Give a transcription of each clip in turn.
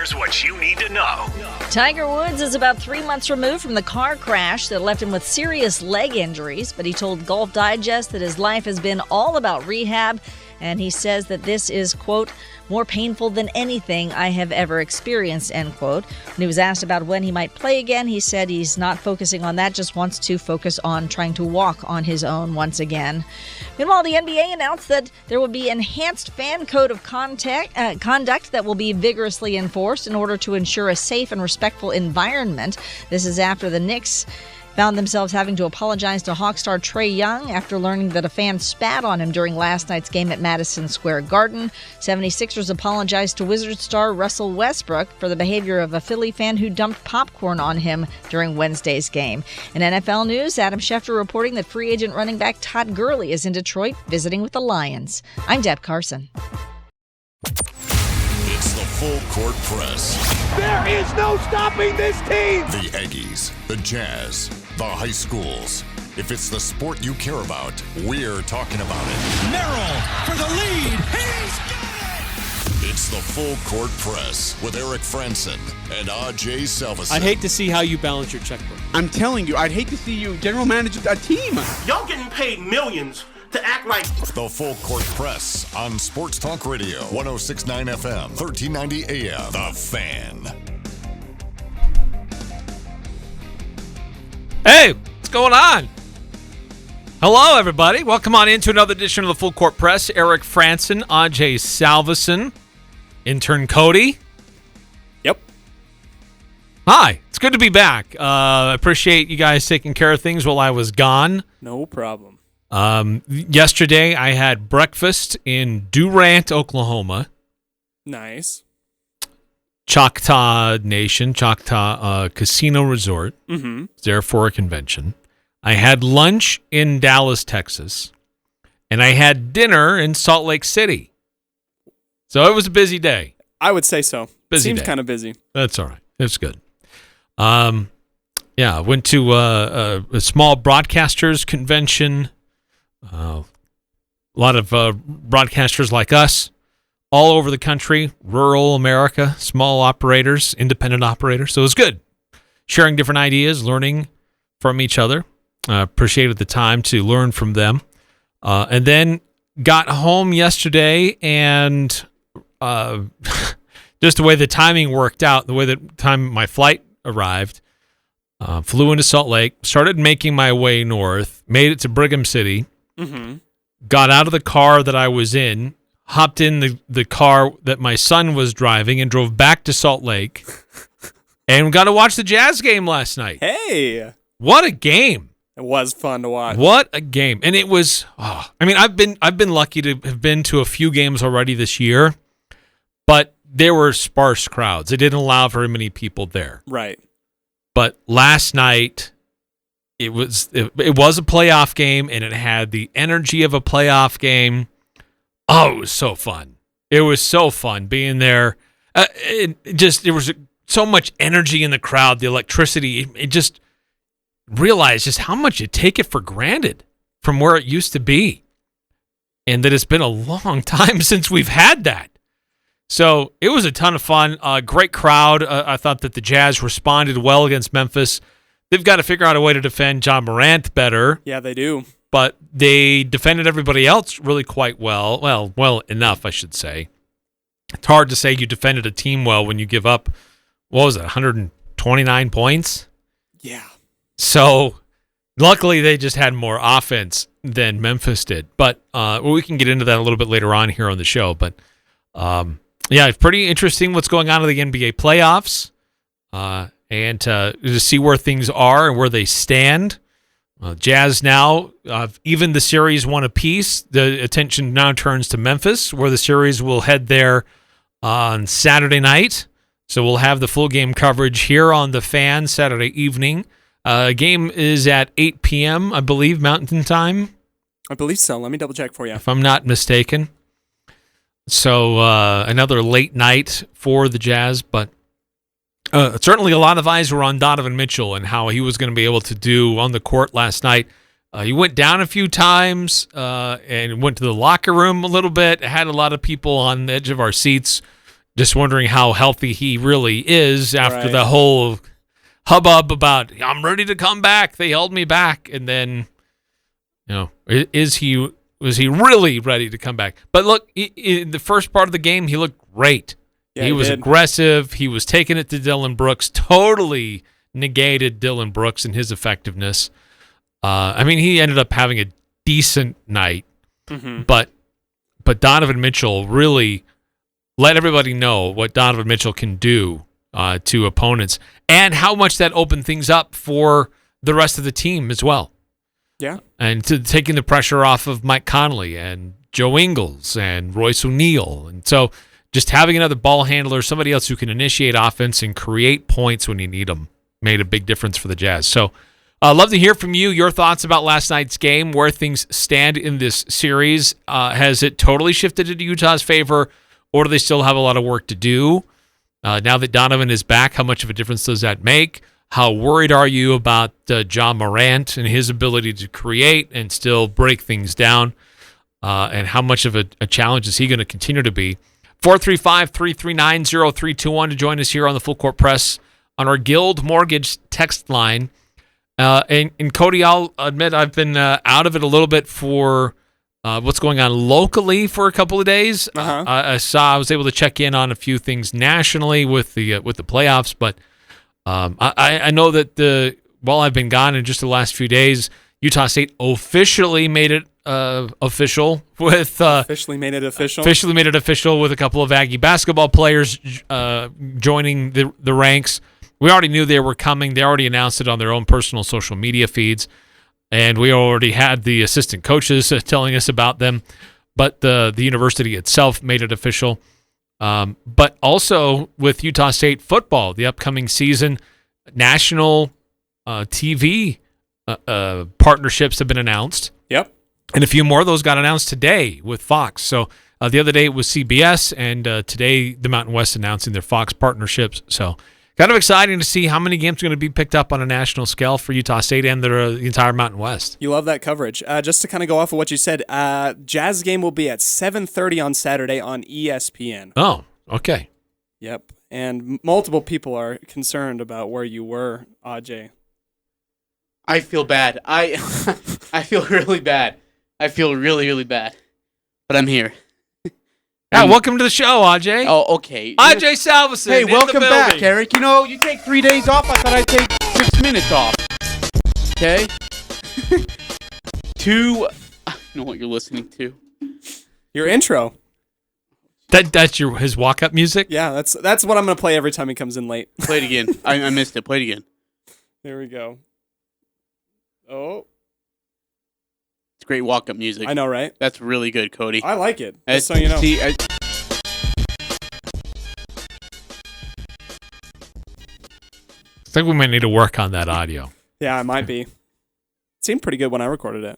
Here's what you need to know. Tiger Woods is about 3 months removed from the car crash that left him with serious leg injuries, but he told Golf Digest that his life has been all about rehab, and he says that this is, quote, more painful than anything I have ever experienced, end quote. When he was asked about when he might play again, he said he's not focusing on that, just wants to focus on trying to walk on his own once again. Meanwhile, the NBA announced that there will be enhanced fan code of conduct that will be vigorously enforced in order to ensure a safe and respectful environment. This is after the Knicks found themselves having to apologize to Hawk star Trae Young after learning that a fan spat on him during last night's game at Madison Square Garden. 76ers apologized to Wizards star Russell Westbrook for the behavior of a Philly fan who dumped popcorn on him during Wednesday's game. In NFL news, Adam Schefter reporting that free agent running back Todd Gurley is in Detroit visiting with the Lions. I'm Deb Carson. It's the Full Court Press. There is no stopping this team! The Aggies, the Jazz, the high schools. If it's the sport you care about, we're talking about it. Merrill for the lead. He's got it! It's the Full Court Press with Eric Frandsen and Ajay Salvesen. I'd hate to see how you balance your checkbook. I'm telling you, I'd hate to see you general manage a team. Y'all getting paid millions to act like... The Full Court Press on Sports Talk Radio, 106.9 FM, 1390 AM. The Fan. Hey, what's going on? Hello, everybody. Welcome on into another edition of the Full Court Press. Eric Frandsen, Ajay Salvesen, intern Cody. Yep. Hi, it's good to be back. I appreciate you guys taking care of things while I was gone. No problem. Yesterday, I had breakfast in Durant, Oklahoma. Nice. Choctaw Nation, Choctaw Casino Resort. Mm-hmm. It's there for a convention. I had lunch in Dallas, Texas. And I had dinner in Salt Lake City. So it was a busy day. I would say so. Busy Seems day. kind of busy. That's all right. It's good. I went to a small broadcasters convention. A lot of broadcasters like us all over the country, rural America, small operators, independent operators. So it was good. Sharing different ideas, learning from each other. Appreciated the time to learn from them. And then got home yesterday and just the way the timing worked out, the way the time my flight arrived, flew into Salt Lake, started making my way north, made it to Brigham City, got out of the car that I was in, hopped in the car that my son was driving and drove back to Salt Lake and got to watch the Jazz game last night. Hey. What a game. It was fun to watch. What a game. And it was, I've been lucky to have been to a few games already this year, but there were sparse crowds. They didn't allow very many people there. Right. But last night, it was a playoff game, and it had the energy of a playoff game. Oh, it was so fun. It was so fun being there. There was so much energy in the crowd, the electricity. It just realized just how much you take it for granted from where it used to be, and that it's been a long time since we've had that. So it was a ton of fun. Great crowd. I thought that the Jazz responded well against Memphis. They've got to figure out a way to defend John Morant better. Yeah, they do. But they defended everybody else really quite well. Well enough, I should say. It's hard to say you defended a team well when you give up, 129 points? Yeah. So luckily they just had more offense than Memphis did. But we can get into that a little bit later on here on the show. But it's pretty interesting what's going on in the NBA playoffs. And to see where things are and where they stand. Jazz now, even the series one apiece. The attention now turns to Memphis, where the series will head there on Saturday night. So we'll have the full game coverage here on The Fan Saturday evening. Game is at 8 p.m., I believe, Mountain Time. I believe so. Let me double check for you. If I'm not mistaken. So another late night for the Jazz, but certainly a lot of eyes were on Donovan Mitchell and how he was going to be able to do on the court last night. He went down a few times and went to the locker room a little bit. Had a lot of people on the edge of our seats just wondering how healthy he really is after Right. the whole hubbub about I'm ready to come back. They held me back, and then was he really ready to come back? But look, in the first part of the game, he looked great. Yeah, he was did. aggressive. He was taking it to Dylan Brooks. Totally negated Dylan Brooks and his effectiveness. He ended up having a decent night, but Donovan Mitchell really let everybody know what Donovan Mitchell can do to opponents and how much that opened things up for the rest of the team as well. Yeah. And taking the pressure off of Mike Conley and Joe Ingles and Royce O'Neal. And so just having another ball handler, somebody else who can initiate offense and create points when you need them, made a big difference for the Jazz. So I'd love to hear from you, your thoughts about last night's game, where things stand in this series. Has it totally shifted into Utah's favor, or do they still have a lot of work to do? Now that Donovan is back, how much of a difference does that make? How worried are you about John Morant and his ability to create and still break things down? And how much of a challenge is he going to continue to be? 435-339-0321 to join us here on the Full Court Press on our Guild Mortgage text line. And Cody, I'll admit I've been out of it a little bit for what's going on locally for a couple of days. I was able to check in on a few things nationally with the playoffs, but I know that while I've been gone in just the last few days, Utah State officially made it official with Officially made it official with a couple of Aggie basketball players joining the ranks. We already knew they were coming. They already announced it on their own personal social media feeds, and we already had the assistant coaches telling us about them. But the university itself made it official. But also with Utah State football, the upcoming season, national TV partnerships have been announced. Yep. And a few more of those got announced today with Fox. So the other day it was CBS, and today the Mountain West announcing their Fox partnerships. So kind of exciting to see how many games are going to be picked up on a national scale for Utah State and the entire Mountain West. You love that coverage. Just to kind of go off of what you said, Jazz game will be at 7:30 on Saturday on ESPN. Oh, okay. Yep. And multiple people are concerned about where you were, Ajay. I feel bad. I feel really bad. I feel really, really bad. But I'm here. Welcome to the show, Ajay. Oh, okay. Ajay Salvesen. Hey, in welcome the back, building. Eric. You take 3 days off. I thought I'd take 6 minutes off. Okay? I know what you're listening to. Your intro. That's his walk-up music? Yeah, that's what I'm going to play every time he comes in late. Play it again. I missed it. Play it again. There we go. Oh. It's great walk-up music. I know, right? That's really good, Cody. I like it, just so you know. See, I think we might need to work on that audio. Yeah, it might be. It seemed pretty good when I recorded it.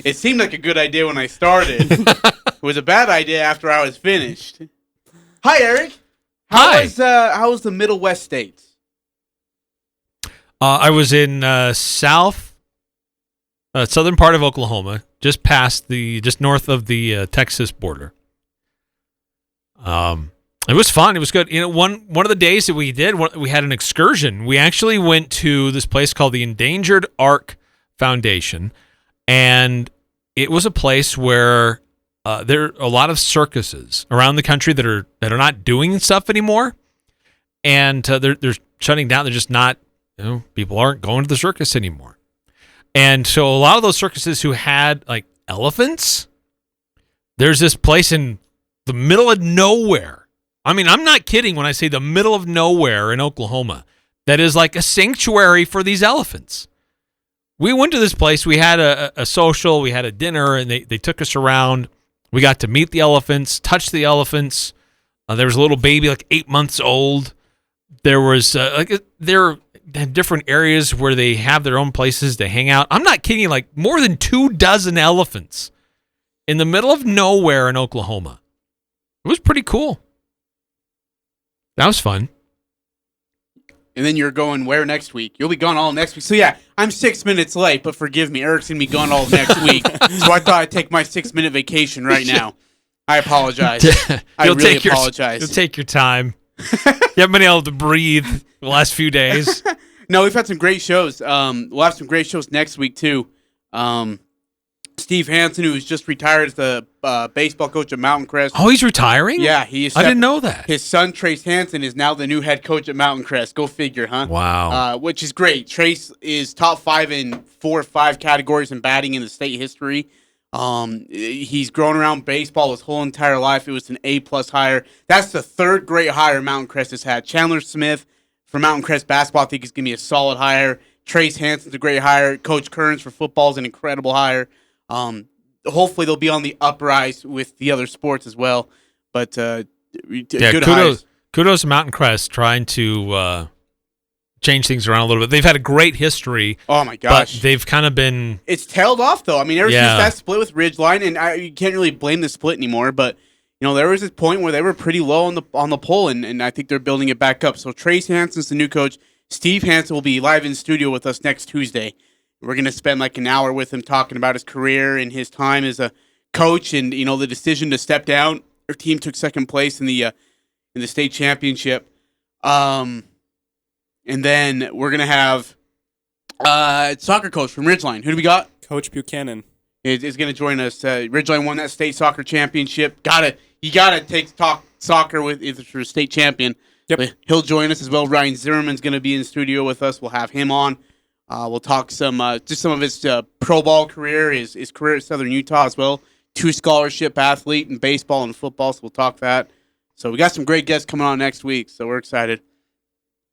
it seemed like a good idea when I started. It was a bad idea after I was finished. Hi, Eric. Hi. How was the Middle West states? I was in southern part of Oklahoma, just north of the Texas border. It was fun. It was good. One of the days that we did, we had an excursion. We actually went to this place called the Endangered Ark Foundation, and it was a place where there are a lot of circuses around the country that are not doing stuff anymore, and they're shutting down. They're just not. People aren't going to the circus anymore. And so a lot of those circuses who had like elephants, there's this place in the middle of nowhere. I mean, I'm not kidding when I say the middle of nowhere in Oklahoma that is like a sanctuary for these elephants. We went to this place. We had a social. We had a dinner, and they took us around. We got to meet the elephants, touch the elephants. There was a little baby, like 8 months old. There was there have different areas where they have their own places to hang out. I'm not kidding, like more than 24 elephants in the middle of nowhere in Oklahoma. It was pretty cool. That was fun. And then you're going where next week? You'll be gone all next week. So yeah, I'm 6 minutes late, but forgive me. Eric's going to be gone all next week. So I thought I'd take my 6-minute vacation right now. I apologize. I You'll really take your- apologize. You'll take your time. You haven't been able to breathe the last few days. No, we've had some great shows. We'll have some great shows next week, too. Steve Hansen, who's just retired as the baseball coach at Mountain Crest. Oh, he's retiring? Yeah, he is. I didn't know that. His son, Trace Hansen, is now the new head coach at Mountain Crest. Go figure, huh? Wow. Which is great. Trace is top 5 in 4 or 5 categories in batting in the state history. He's grown around baseball his whole entire life. It was an A-plus hire. That's the 3rd great hire Mountain Crest has had. Chandler Smith for Mountain Crest basketball, I think, is going to be a solid hire. Trace Hansen's a great hire. Coach Kearns for football is an incredible hire. Hopefully they'll be on the uprise with the other sports as well. But good hires. Kudos to Mountain Crest trying to change things around a little bit. They've had a great history. Oh my gosh, but they've kind of been. It's tailed off though. I mean, ever since that split with Ridgeline, and you can't really blame the split anymore. But there was this point where they were pretty low on the poll, and I think they're building it back up. So Trace Hansen's the new coach. Steve Hansen will be live in studio with us next Tuesday. We're going to spend like an hour with him talking about his career and his time as a coach and, the decision to step down. Our team took second place in the state championship. And then we're going to have soccer coach from Ridgeline. Who do we got? Coach Buchanan is going to join us. Ridgeline won that state soccer championship. You gotta talk soccer with the state champion. Yep. But he'll join us as well. Ryan Zimmerman's going to be in studio with us. We'll have him on. We'll talk some of his pro ball career, his career at Southern Utah as well. 2 scholarship athlete in baseball and football, so we'll talk that. So we got some great guests coming on next week, so we're excited.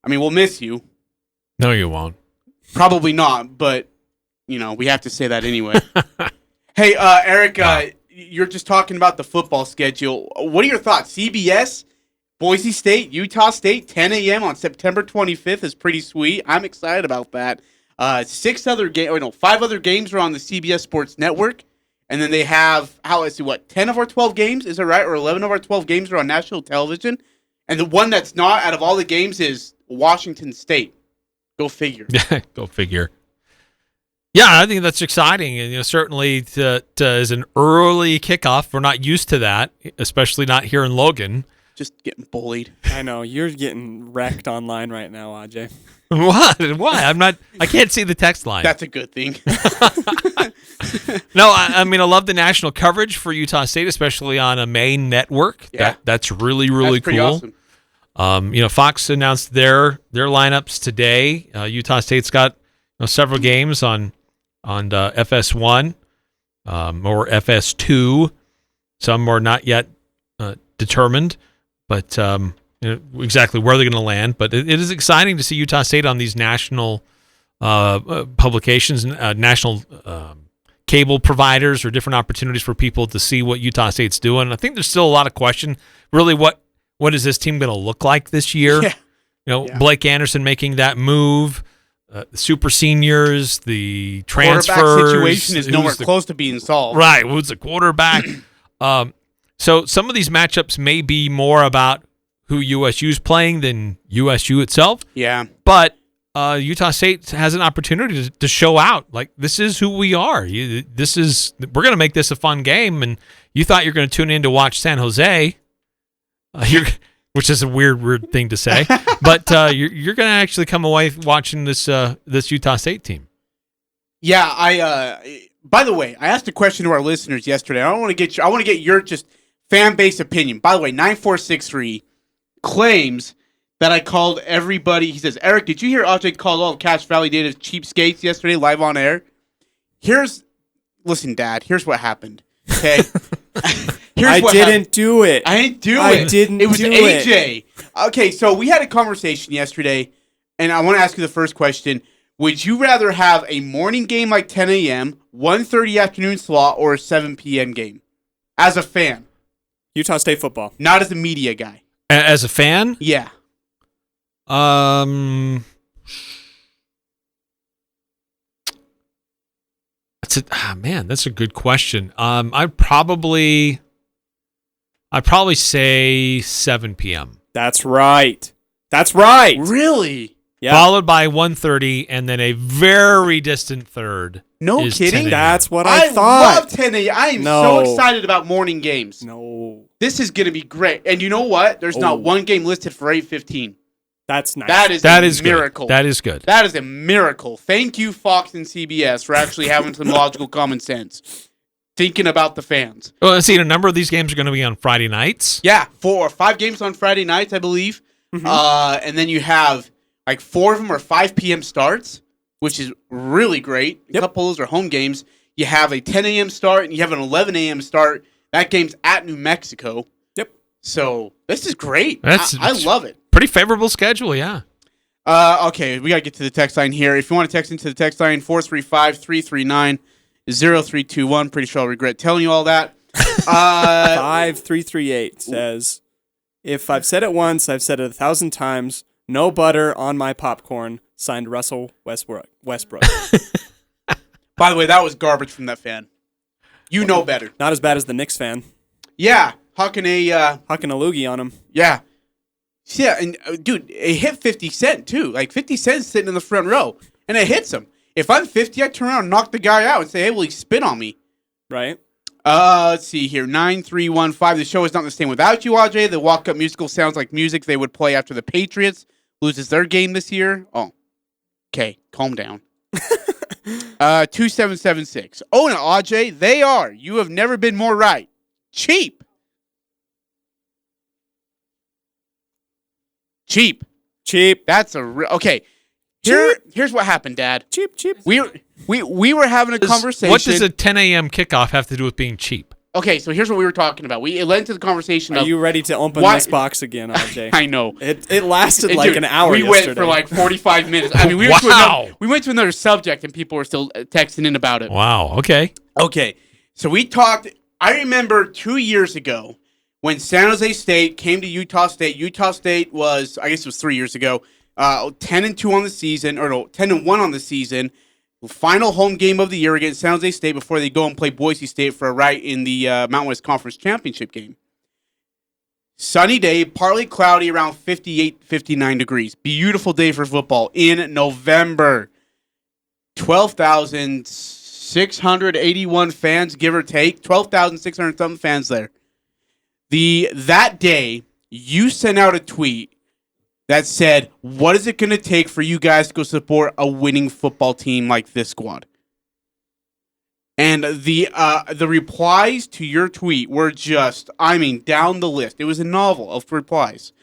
I mean, we'll miss you. No, you won't. Probably not, but we have to say that anyway. Hey, Eric, you're just talking about the football schedule. What are your thoughts? CBS, Boise State, Utah State, 10 a.m. on September 25th is pretty sweet. I'm excited about that. 5 other games are on the CBS Sports Network, and then they have 10 of our 12 games, is that right? Or 11 of our 12 games are on national television, and the one that's not out of all the games is Washington State. Go figure. Go figure. Yeah, I think that's exciting, and certainly as an early kickoff, we're not used to that, especially not here in Logan. Just getting bullied. I know you're getting wrecked online right now, Ajay. What? Why? I can't see the text line. That's a good thing. No, I mean, I love the national coverage for Utah State, especially on a main network. Yeah. That's really, really pretty cool. Awesome. Fox announced their lineups today. Utah State's got several games on FS1 or FS2. Some are not yet determined, but exactly where they're going to land. But it is exciting to see Utah State on these national publications, national cable providers, or different opportunities for people to see what Utah State's doing. I think there's still a lot of question. Really, what is this team going to look like this year? Yeah. Blake Anderson making that move. The super seniors, the transfers. Quarterback situation is nowhere close to being solved. Right. Who's the quarterback? So some of these matchups may be more about who USU's playing than USU itself. Yeah. But Utah State has an opportunity to show out. Like, this is who we are. We're going to make this a fun game. And you thought you're going to tune in to watch San Jose, which is a weird thing to say. But you're going to actually come away watching this Utah State team. Yeah. By the way, I asked a question to our listeners yesterday. I want to get your just fan base opinion. By the way, 9463 claims that I called everybody. He says, Eric, did you hear Ajay called all of Cache Valley Native cheapskates yesterday live on air? Listen, Dad, here's what happened. Okay? I didn't do it. I didn't do it. I didn't do it. It was AJ. Okay, so we had a conversation yesterday, and I want to ask you the first question. Would you rather have a morning game like 10 a.m., 1:30 afternoon slot, or a 7 p.m. game? As a fan. Utah State football. Not as a media guy. As a fan? Yeah. That's a good question. I'd probably say 7 p.m. That's right. That's right. Really? followed by 1:30, and then a very distant third. No is kidding? 10 a.m. That's what I thought. love 10 a.m. I am No. so excited about morning games. No. This is going to be great. And you know what? There's not one game listed for 8:15. That's nice. That is a miracle. Good. That is good. That is a miracle. Thank you, Fox and CBS, for actually having some logical common sense. Thinking about the fans. Well, see, a number of these games are going to be on Friday nights. Yeah, 4 or 5 games on Friday nights, I believe. And then you have like 4 of them are 5 p.m. starts, which is really great. A couple of those are home games. You have a 10 a.m. start and you have an 11 a.m. start. That game's at New Mexico. Yep. So this is great. That's I love it. Pretty favorable schedule, yeah. Okay, we got to get to the text line here. If you want to text into the text line, 435-339-0321. Pretty sure I'll regret telling you all that. 5338 says, if I've said it once, I've said it 1,000 times. No butter on my popcorn. Signed, Russell Westbrook. By the way, that was garbage from that fan. You know better. Not as bad as the Knicks fan. Yeah, hucking a loogie on him. Yeah. Yeah, and dude, it hit 50 Cent too. Like 50 Cent's sitting in the front row, and it hits him. If I'm 50, I turn around and knock the guy out and say, hey, will he spit on me? Right. Let's see here. 9315. The show is not the same without you, Ajay. The walk-up musical sounds like music they would play after the Patriots loses their game this year. Oh, okay. Calm down. 2776. Oh, and Ajay, they are. You have never been more right. Cheap. That's a okay. Here's what happened, Dad. Cheap. We were having a conversation. What does a 10 a.m. kickoff have to do with being cheap? Okay, so here's what we were talking about. It led into the conversation. Are you ready to open this box again, RJ? I know. It lasted like dude, an hour. We yesterday. went for like 45 minutes. I mean, we went to another subject, and people were still texting in about it. Wow. Okay. Okay, so we talked. I remember 2 years ago when San Jose State came to Utah State. Utah State was, I guess it was 3 years ago, 10-2 on the season, or no, 10-1 on the season. Final home game of the year against San Jose State before they go and play Boise State for a right in the Mountain West Conference Championship game. Sunny day, partly cloudy, around 58, 59 degrees. Beautiful day for football in November. 12,681 fans, give or take. 12,600 something fans there. That day, you sent out a tweet that said, what is it going to take for you guys to go support a winning football team like this squad? And the replies to your tweet were just, down the list. It was a novel of replies.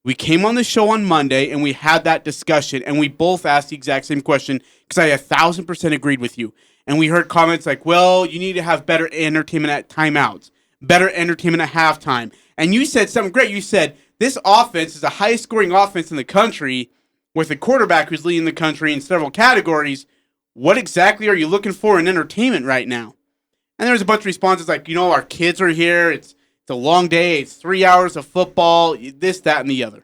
We came on the show on Monday, and we had that discussion, and we both asked the exact same question, because I 1,000% agreed with you. And we heard comments like, well, you need to have better entertainment at timeouts, better entertainment at halftime. And you said something great. You said, this offense is the highest scoring offense in the country with a quarterback who's leading the country in several categories. What exactly are you looking for in entertainment right now? And there was a bunch of responses like, our kids are here. It's a long day. It's 3 hours of football, this, that, and the other.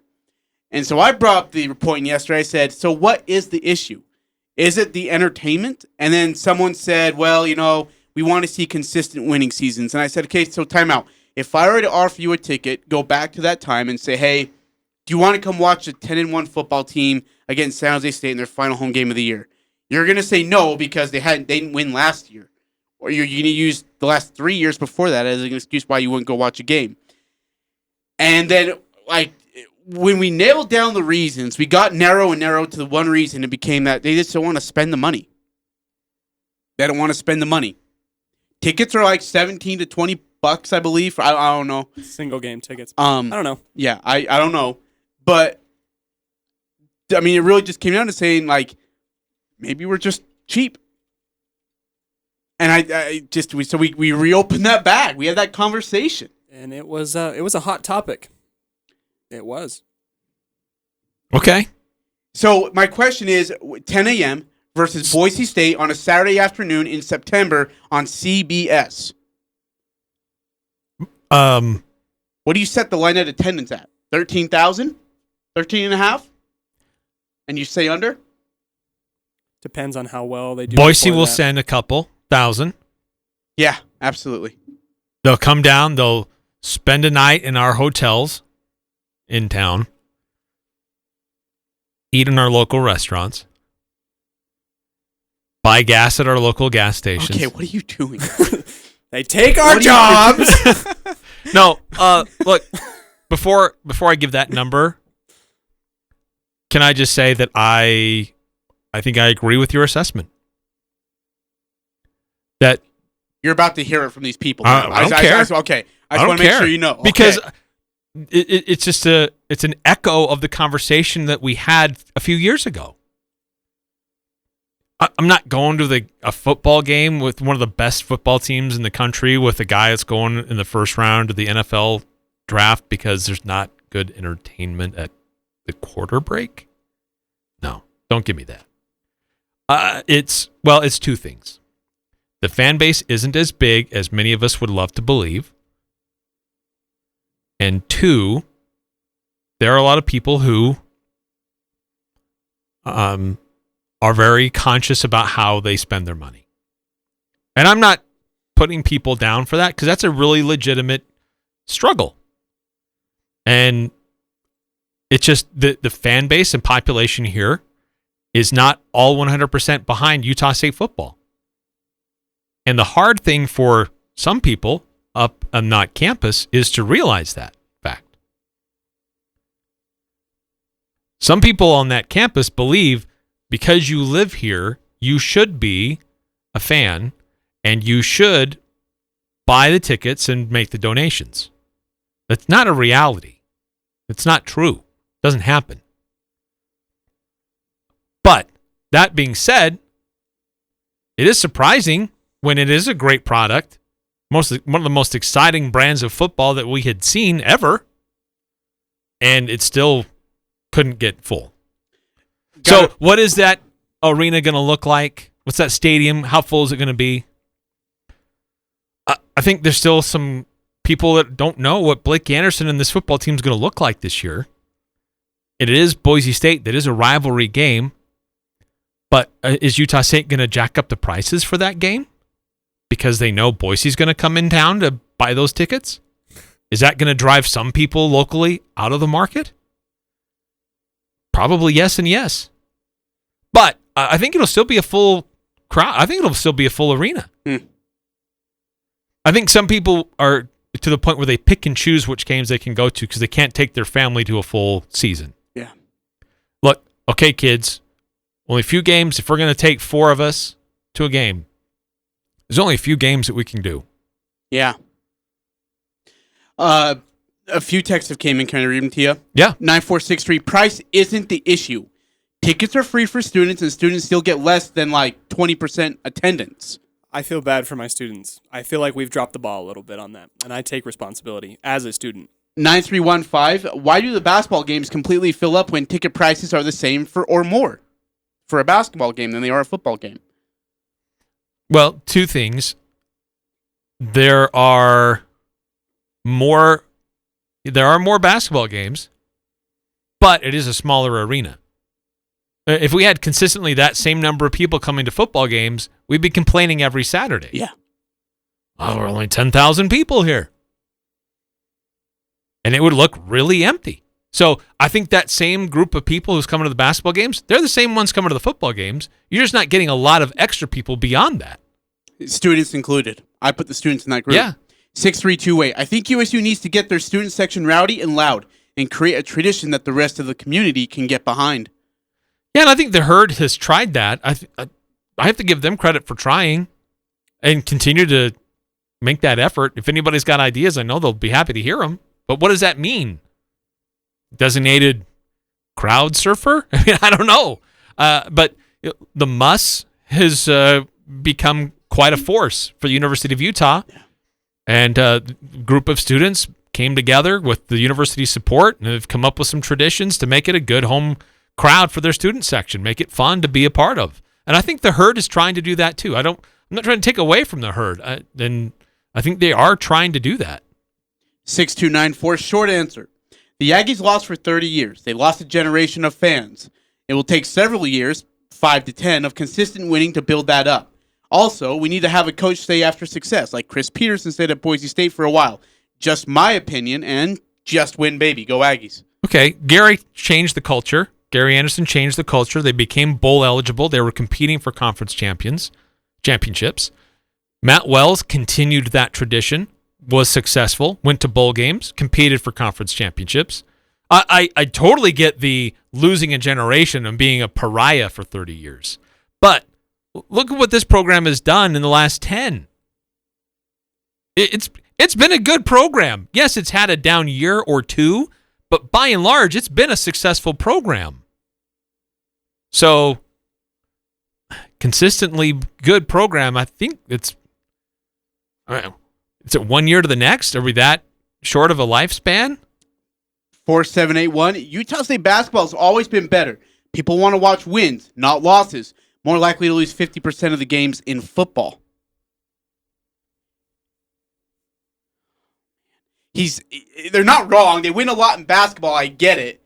And so I brought up the point yesterday. I said, so what is the issue? Is it the entertainment? And then someone said, well, we want to see consistent winning seasons. And I said, okay, so time out. If I were to offer you a ticket, go back to that time and say, hey, do you want to come watch a 10-1 football team against San Jose State in their final home game of the year? You're going to say no because they didn't win last year. Or you're going to use the last 3 years before that as an excuse why you wouldn't go watch a game. And then, when we nailed down the reasons, we got narrow to the one reason. It became that they just don't want to spend the money. They don't want to spend the money. Tickets are like $17 to $20, I believe. I don't know. Single game tickets. I don't know. Yeah, I don't know. But, it really just came down to saying, maybe we're just cheap. And we reopened that bag. We had that conversation. And it was a hot topic. It was. Okay. So my question is 10 a.m. versus Boise State on a Saturday afternoon in September on CBS. What do you set the line at attendance at? 13,000? 13.5? And you say under? Depends on how well they do. Boise will send a couple thousand. Yeah, absolutely. They'll come down. They'll spend a night in our hotels in town. eat in our local restaurants, buy gas at our local gas stations. Okay, what are you doing? They take our jobs. No, look, before I give that number, can I just say that I think I agree with your assessment. That You're about to hear it from these people. I don't care. Okay, I just want to make sure you know. Because Okay. it's just it's an echo of the conversation that we had a few years ago. I'm not going to a football game with one of the best football teams in the country with a guy that's going in the first round of the NFL draft because there's not good entertainment at the quarter break. No, don't give me that. It's two things. The fan base isn't as big as many of us would love to believe. And two, there are a lot of people who are very conscious about how they spend their money. And I'm not putting people down for that because that's a really legitimate struggle. And it's just the fan base and population here is not all 100% behind Utah State football. And the hard thing for some people up on that campus is to realize that fact. Some people on that campus believe because you live here, you should be a fan and you should buy the tickets and make the donations. That's not a reality. It's not true. It doesn't happen. But that being said, it is surprising when it is a great product, one of the most exciting brands of football that we had seen ever, and it still couldn't get full. So what is that arena going to look like? What's that stadium? How full is it going to be? I think there's still some people that don't know what Blake Anderson and this football team is going to look like this year. It is Boise State. That is a rivalry game. But is Utah State going to jack up the prices for that game? Because they know Boise's going to come in town to buy those tickets? Is that going to drive some people locally out of the market? Probably yes and yes. But I think it'll still be a full crowd. I think it'll still be a full arena. I think some people are to the point where they pick and choose which games they can go to because they can't take their family to a full season. Yeah. Look, okay, kids, only a few games. If we're going to take 4 of us to a game, there's only a few games that we can do. Yeah. A few texts have came in. Can I read them to you? Yeah. 9463. Price isn't the issue. Tickets are free for students, and students still get less than 20% attendance. I feel bad for my students. I feel like we've dropped the ball a little bit on that, and I take responsibility as a student. 9315. Why do the basketball games completely fill up when ticket prices are the same or more for a basketball game than they are a football game? Well, 2 things. There are more basketball games, but it is a smaller arena. If we had consistently that same number of people coming to football games, we'd be complaining every Saturday. Yeah. Oh, we're only 10,000 people here. And it would look really empty. So I think that same group of people who's coming to the basketball games, they're the same ones coming to the football games. You're just not getting a lot of extra people beyond that. Students included. I put the students in that group. Yeah. 6328. I think USU needs to get their student section rowdy and loud and create a tradition that the rest of the community can get behind. Yeah, and I think the Herd has tried that. I have to give them credit for trying and continue to make that effort. If anybody's got ideas, I know they'll be happy to hear them. But what does that mean? Designated crowd surfer? I mean, I don't know. But the Muss has become quite a force for the University of Utah. And a group of students came together with the university's support and have come up with some traditions to make it a good home crowd for their student section, make it fun to be a part of. And I think the Herd is trying to do that too. I'm not trying to take away from the Herd. And I think they are trying to do that. 6294. Short answer. The Aggies lost for 30 years. They lost a generation of fans. It will take several years, 5 to 10, of consistent winning to build that up. Also, we need to have a coach stay after success, like Chris Peterson stayed at Boise State for a while. Just my opinion, and just win, baby. Go Aggies. Okay, Gary changed the culture Gary Anderson changed the culture. They became bowl eligible. They were competing for conference championships. Matt Wells continued that tradition, was successful, went to bowl games, competed for conference championships. I totally get the losing a generation and being a pariah for 30 years. But look at what this program has done in the last 10. It's been a good program. Yes, it's had a down year or two, but by and large, it's been a successful program. So, consistently good program. I think it's 1 year to the next? Are we that short of a lifespan? 4781. Utah State basketball has always been better. People want to watch wins, not losses. More likely to lose 50% of the games in football. They're not wrong. They win a lot in basketball. I get it.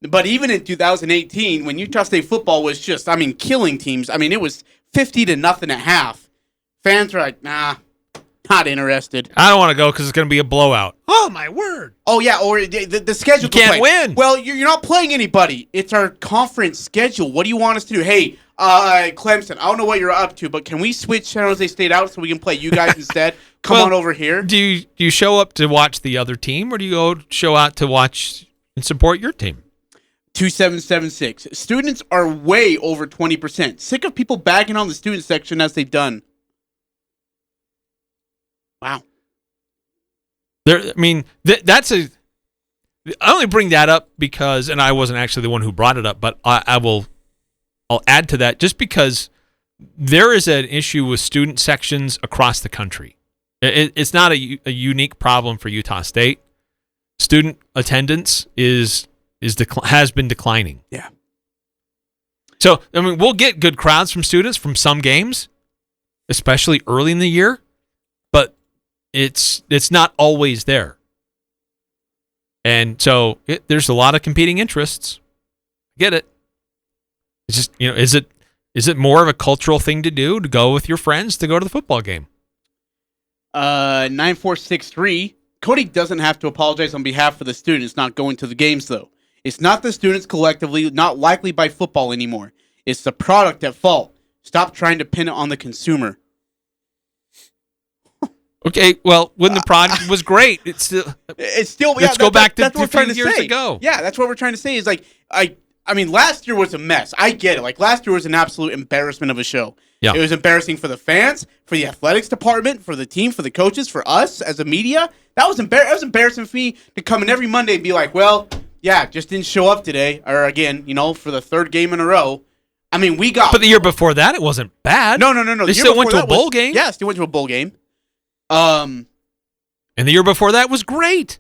But even in 2018, when Utah State football was just, killing teams. It was 50-0 at half. Fans were like, nah, not interested. I don't want to go because it's going to be a blowout. Oh, my word. Oh, yeah, or the schedule. You can't win. Well, you're not playing anybody. It's our conference schedule. What do you want us to do? Hey, Clemson, I don't know what you're up to, but can we switch San Jose State out so we can play you guys instead? Come on over here. Do you show up to watch the other team, or do you go show out to watch and support your team? 2776. Students are way over 20%. Sick of people bagging on the student section as they've done. Wow. That's I only bring that up because, and I wasn't actually the one who brought it up, but I'll add to that just because there is an issue with student sections across the country. It's not a unique problem for Utah State. Student attendance has been declining. Yeah. So, we'll get good crowds from students from some games, especially early in the year, but it's not always there. And so there's a lot of competing interests. I get it. It's just, is it more of a cultural thing to do to go with your friends to go to the football game? 9463. Cody doesn't have to apologize on behalf of the students not going to the games, though. It's not the students collectively not likely by football anymore. It's the product at fault. Stop trying to pin it on the consumer. Okay, well, when the product was great, it's still. Let's go back to a few years ago. Yeah, that's what we're trying to say. Is last year was a mess. I get it. last year was an absolute embarrassment of a show. Yeah. It was embarrassing for the fans, for the athletics department, for the team, for the coaches, for us as a media. That was embarrassing for me to come in every Monday and be like, well, yeah, just didn't show up today, or again, for the third game in a row. We got. But the year before that, it wasn't bad. No. They still went to a bowl game. Yeah, still went to a bowl game. And the year before that was great.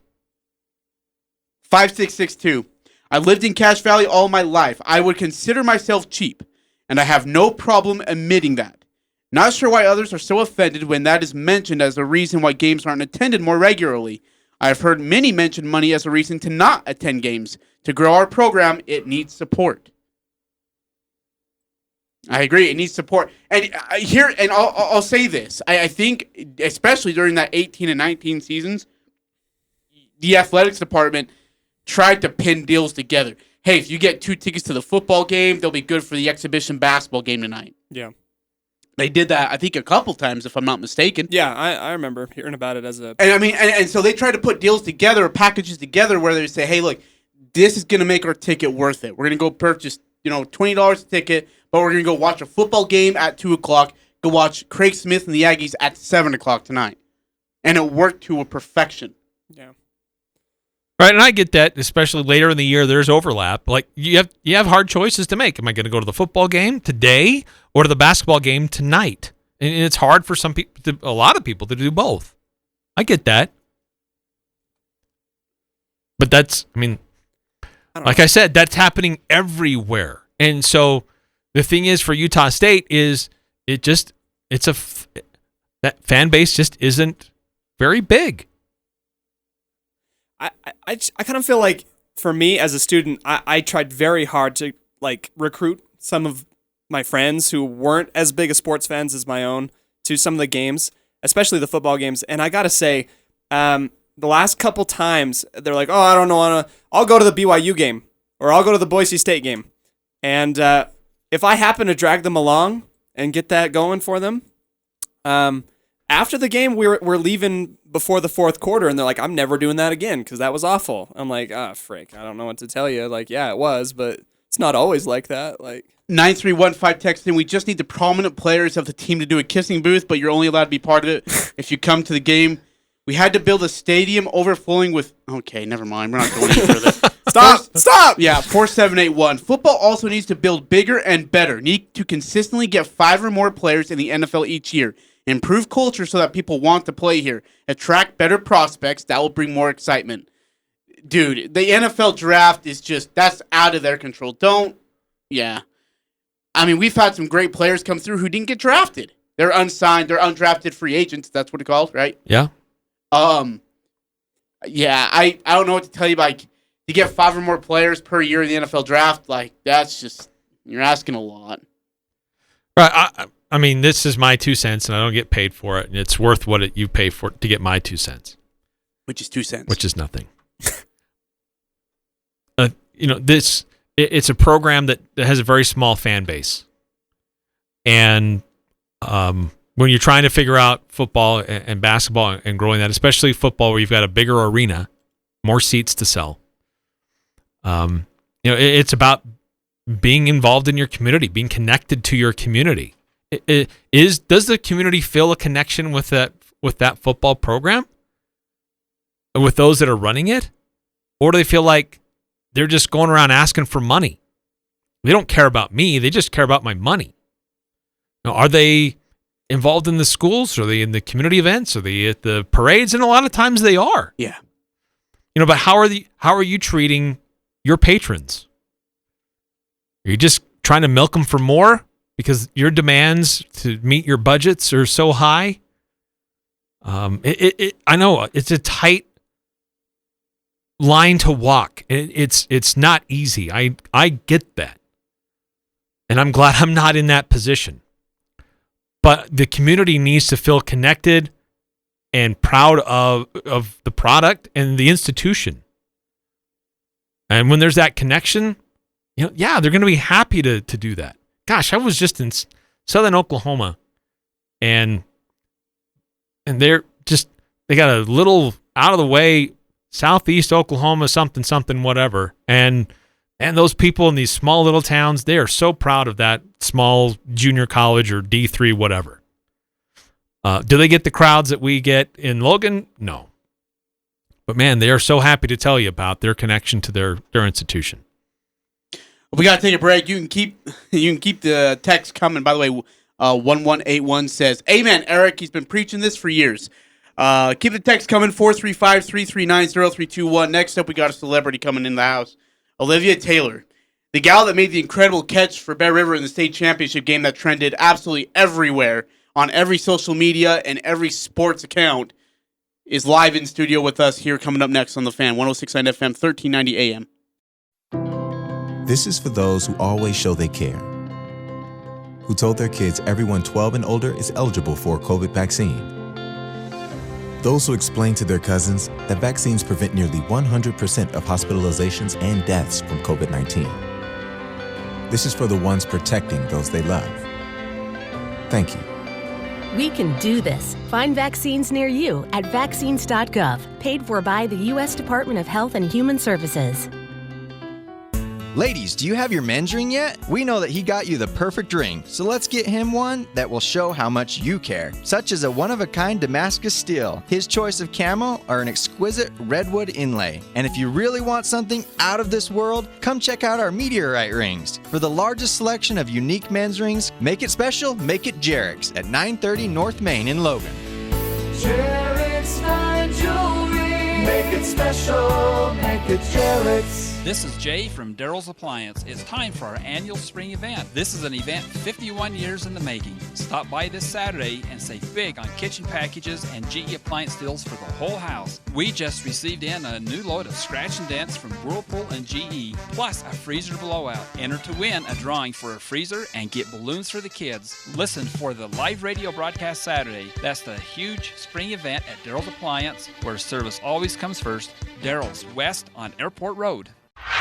5662. I lived in Cache Valley all my life. I would consider myself cheap, and I have no problem admitting that. Not sure why others are so offended when that is mentioned as a reason why games aren't attended more regularly. I have heard many mention money as a reason to not attend games. To grow our program, it needs support. I agree. It needs support. And I'll say this. I think, especially during that 18 and 19 seasons, the athletics department tried to pin deals together. Hey, if you get 2 tickets to the football game, they'll be good for the exhibition basketball game tonight. Yeah. They did that, I think, a couple times, if I'm not mistaken. Yeah, I remember hearing about it as a... And so they tried to put deals together, packages together, where they say, hey, look, this is going to make our ticket worth it. We're going to go purchase, $20 a ticket, but we're going to go watch a football game at 2 o'clock, go watch Craig Smith and the Aggies at 7 o'clock tonight. And it worked to a perfection. Yeah. Right, and I get that, especially later in the year, there's overlap. Like, you have hard choices to make. Am I going to go to the football game today or to the basketball game tonight? And it's hard for some people, a lot of people, to do both. I get that. But that's, like I said, that's happening everywhere. And so the thing is for Utah State is that fan base just isn't very big. I kind of feel like, for me as a student, I tried very hard to recruit some of my friends who weren't as big a sports fans as my own to some of the games, especially the football games. And I gotta say, the last couple times they're like, "Oh, I don't know, I'll go to the BYU game or I'll go to the Boise State game. And if I happen to drag them along and get that going for them, after the game, we're leaving before the fourth quarter, and they're like, I'm never doing that again because that was awful. I'm like, frick, I don't know what to tell you. Like, yeah, it was, but it's not always like that. Like 9315 texting, we just need the prominent players of the team to do a kissing booth, but you're only allowed to be part of it if you come to the game. We had to build a stadium overflowing with... Okay, never mind. We're not going any further. Stop! Yeah, 4781. Football also needs to build bigger and better. Need to consistently get 5 or more players in the NFL each year. Improve culture so that people want to play here. Attract better prospects. That will bring more excitement. Dude, the NFL draft is just... That's out of their control. Yeah. I mean, we've had some great players come through who didn't get drafted. They're unsigned. They're undrafted free agents. That's what it's called, right? Yeah. Yeah, I don't know what to tell you. Like, to get 5 or more players per year in the NFL draft, like, that's just, you're asking a lot. Right. I mean, this is my 2 cents, and I don't get paid for it, and it's worth what you pay for to get my 2 cents. Which is 2 cents. Which is nothing. It's a program that has a very small fan base. And when you're trying to figure out football and basketball and growing that, especially football where you've got a bigger arena, more seats to sell, it's about being involved in your community, being connected to your community. Does the community feel a connection with that football program? With those that are running it? Or do they feel like they're just going around asking for money? They don't care about me. They just care about my money. Now, are they involved in the schools? Are they in the community events? Are they at the parades? And a lot of times they are. Yeah. But how are you treating your patrons? Are you just trying to milk them for more because your demands to meet your budgets are so high? I know it's a tight line to walk. It's not easy. I get that. And I'm glad I'm not in that position. But the community needs to feel connected and proud of the product and the institution. And when there's that connection, they're going to be happy to do that. Gosh, I was just in southern Oklahoma, and they got a little out of the way southeast Oklahoma, something, whatever. And those people in these small little towns, they are so proud of that small junior college or D3, whatever. Do they get the crowds that we get in Logan? No. But man, they are so happy to tell you about their connection to their institution. We got to take a break. You can keep the text coming. By the way, 1181 says, "Amen, Eric. He's been preaching this for years." Keep the text coming, 435-339-0321. Next up, we got a celebrity coming in the house. Olivia Taylor, the gal that made the incredible catch for Bear River in the state championship game that trended absolutely everywhere on every social media and every sports account, is live in studio with us here coming up next on The Fan, 106.9 FM, 1390 AM. This is for those who always show they care, who told their kids everyone 12 and older is eligible for a COVID vaccine. Those who explain to their cousins that vaccines prevent nearly 100% of hospitalizations and deaths from COVID-19. This is for the ones protecting those they love. Thank you. We can do this. Find vaccines near you at vaccines.gov, paid for by the U.S. Department of Health and Human Services. Ladies, do you have your men's ring yet? We know that he got you the perfect ring, so let's get him one that will show how much you care, such as a one-of-a-kind Damascus steel, his choice of camo, or an exquisite redwood inlay. And if you really want something out of this world, come check out our meteorite rings. For the largest selection of unique men's rings, make it special, make it Jarek's at 930 North Main in Logan. Jarek's Fine Jewelry. Make it special, make it Jarek's. This is Jay from Daryl's Appliance. It's time for our annual spring event. This is an event 51 years in the making. Stop by this Saturday and save big on kitchen packages and GE appliance deals for the whole house. We just received in a new load of scratch and dents from Whirlpool and GE, plus a freezer blowout. Enter to win a drawing for a freezer and get balloons for the kids. Listen for the live radio broadcast Saturday. That's the huge spring event at Daryl's Appliance, where service always comes first. Daryl's West on Airport Road.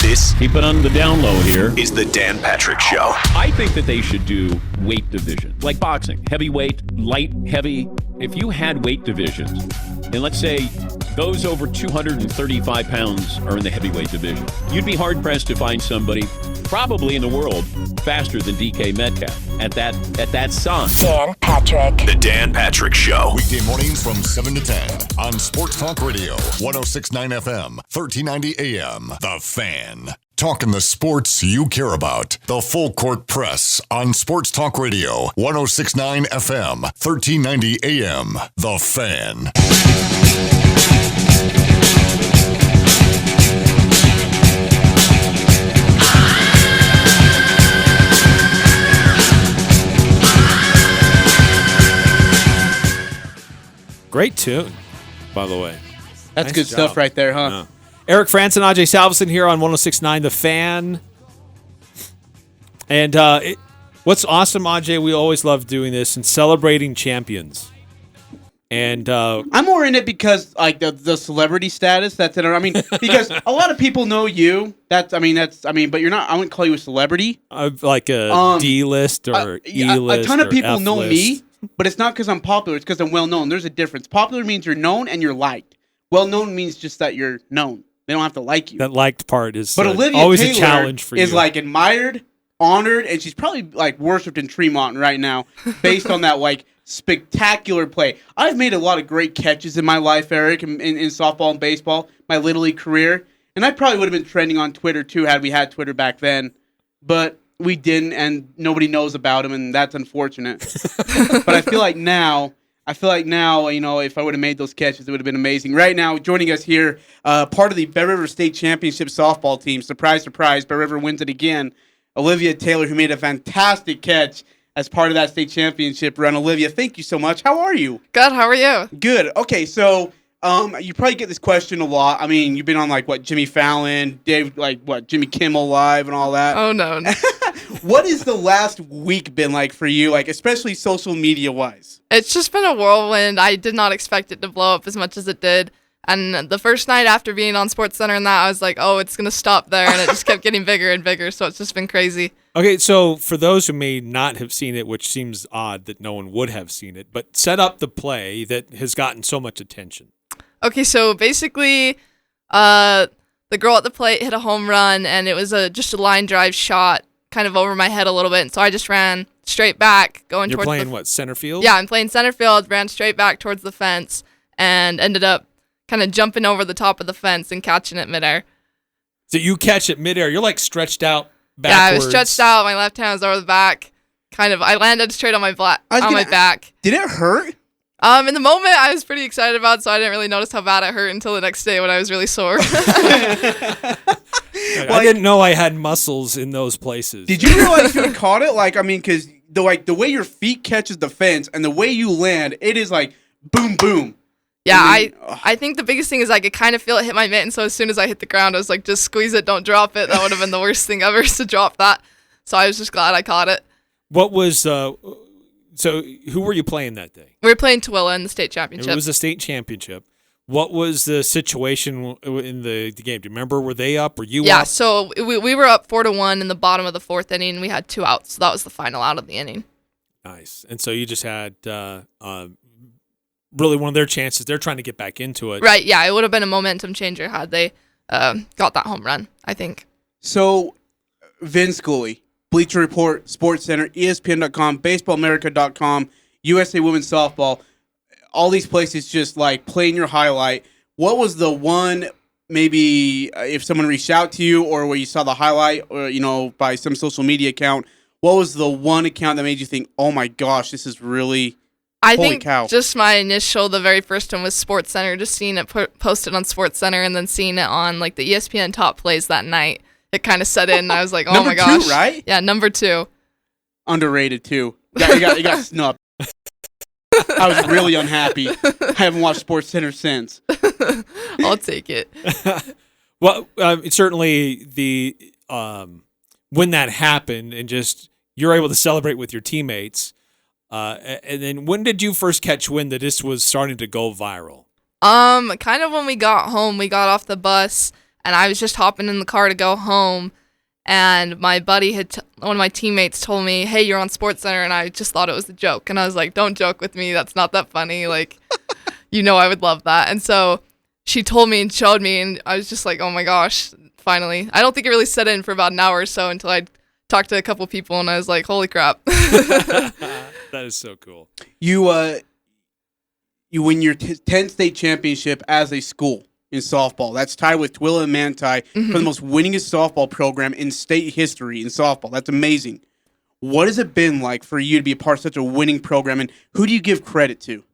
This, keep it on the down low here, is the Dan Patrick Show. I think that they should do weight division, like boxing, heavyweight, light, heavy. If you had weight divisions, and let's say those over 235 pounds are in the heavyweight division, you'd be hard-pressed to find somebody probably in the world faster than DK Metcalf at that size. Dan Patrick. The Dan Patrick Show. Weekday mornings from 7 to 10 on Sports Talk Radio, 106.9 FM, 1390 AM. The Fan. Talking the sports you care about. The Full Court Press on Sports Talk Radio, 106.9 FM, 1390 AM. The Fan. Great tune, by the way. That's Nice good job. stuff right there, huh? Yeah. Eric Frandsen, Ajay Salvesen here on 106.9 The Fan. And what's awesome, Ajay, we always love doing this and celebrating champions. And I'm more in it because like the celebrity status that's in it. I mean, because a lot of people know you. But you're not. I wouldn't call you a celebrity. Like a D-list or E-list. A ton of people F-list. know me, but it's not because I'm popular. It's because I'm well known. There's a difference. Popular means you're known and you're liked. Well known means just that you're known. They don't have to like you. That liked part is but Olivia always Taylor a challenge for you. is like admired, honored, and she's probably like worshipped in Tremont right now based on that like spectacular play. I've made a lot of great catches in my life, Eric, in softball and baseball, my Little League career. And I probably would have been trending on Twitter too had we had Twitter back then. But we didn't, and nobody knows about him, and that's unfortunate. But I feel like now, you know, if I would have made those catches, it would have been amazing. Right now, joining us here, part of the Bear River State Championship softball team. Surprise, surprise, Bear River wins it again. Olivia Taylor, who made a fantastic catch as part of that state championship run. Olivia, thank you so much. How are you? Good. How are you? Good. Okay, so you probably get this question a lot. I mean, you've been on Jimmy Fallon, Jimmy Kimmel Live and all that. Oh no. What has the last week been like for you, especially social media wise? It's just been a whirlwind. I did not expect it to blow up as much as it did. And the first night after being on SportsCenter and that, I was like, oh, it's going to stop there. And it just kept getting bigger and bigger. So it's just been crazy. Okay, so for those who may not have seen it, which seems odd that no one would have seen it, but set up the play that has gotten so much attention. Okay, so basically, the girl at the plate hit a home run, and it was just a line drive shot kind of over my head a little bit. And so I just ran straight back going You're towards playing what, center field? Yeah, I'm playing center field, ran straight back towards the fence, and ended up kind of jumping over the top of the fence and catching it midair. So you catch it midair. You're stretched out backwards. Yeah, I was stretched out. My left hand was over the back. I landed straight on my back. Did it hurt? In the moment, I was pretty excited about it, so I didn't really notice how bad it hurt until the next day when I was really sore. I didn't know I had muscles in those places. Did you realize you caught it? Because the way your feet catches the fence and the way you land, it is like boom, boom. Yeah, I think the biggest thing is I could kind of feel it hit my mitten, so as soon as I hit the ground, I was like, just squeeze it, don't drop it. That would have been the worst thing ever to drop that. So I was just glad I caught it. What was, so who were you playing that day? We were playing Tooele in the state championship. It was a state championship. What was the situation in the game? Do you remember? Were they up? Were you up? Yeah, so we were up 4-1 in the bottom of the fourth inning. We had 2 outs, so that was the final out of the inning. Nice. And so you just had really one of their chances. They're trying to get back into it. Right, yeah. It would have been a momentum changer had they got that home run, I think. So, Vin Scully, Bleacher Report, SportsCenter, ESPN.com, BaseballAmerica.com, USA Women's Softball, all these places just playing your highlight. What was the one, maybe if someone reached out to you or where you saw the highlight or, by some social media account, what was the one account that made you think, oh my gosh, this is really... I think just my initial, the very first one was SportsCenter, just seeing it posted on SportsCenter and then seeing it on the ESPN top plays that night. It kind of set in and I was like, oh my gosh. Number 2, right? Yeah, number 2. Underrated too. You got snubbed. I was really unhappy. I haven't watched SportsCenter since. I'll take it. Well, certainly when that happened and just you're able to celebrate with your teammates, and then when did you first catch wind that this was starting to go viral? Kind of when we got home, we got off the bus and I was just hopping in the car to go home, and my buddy one of my teammates told me, "Hey, you're on SportsCenter," and I just thought it was a joke, and I was like, "Don't joke with me. That's not that funny. Like, I would love that." And so she told me and showed me, and I was just like, "Oh my gosh, finally!" I don't think it really set in for about an hour or so until I talked to a couple people, and I was like, "Holy crap!" That is so cool. You win your 10th state championship as a school in softball. That's tied with Twilla and Manti for the most winningest softball program in state history in softball. That's amazing. What has it been like for you to be a part of such a winning program, and who do you give credit to?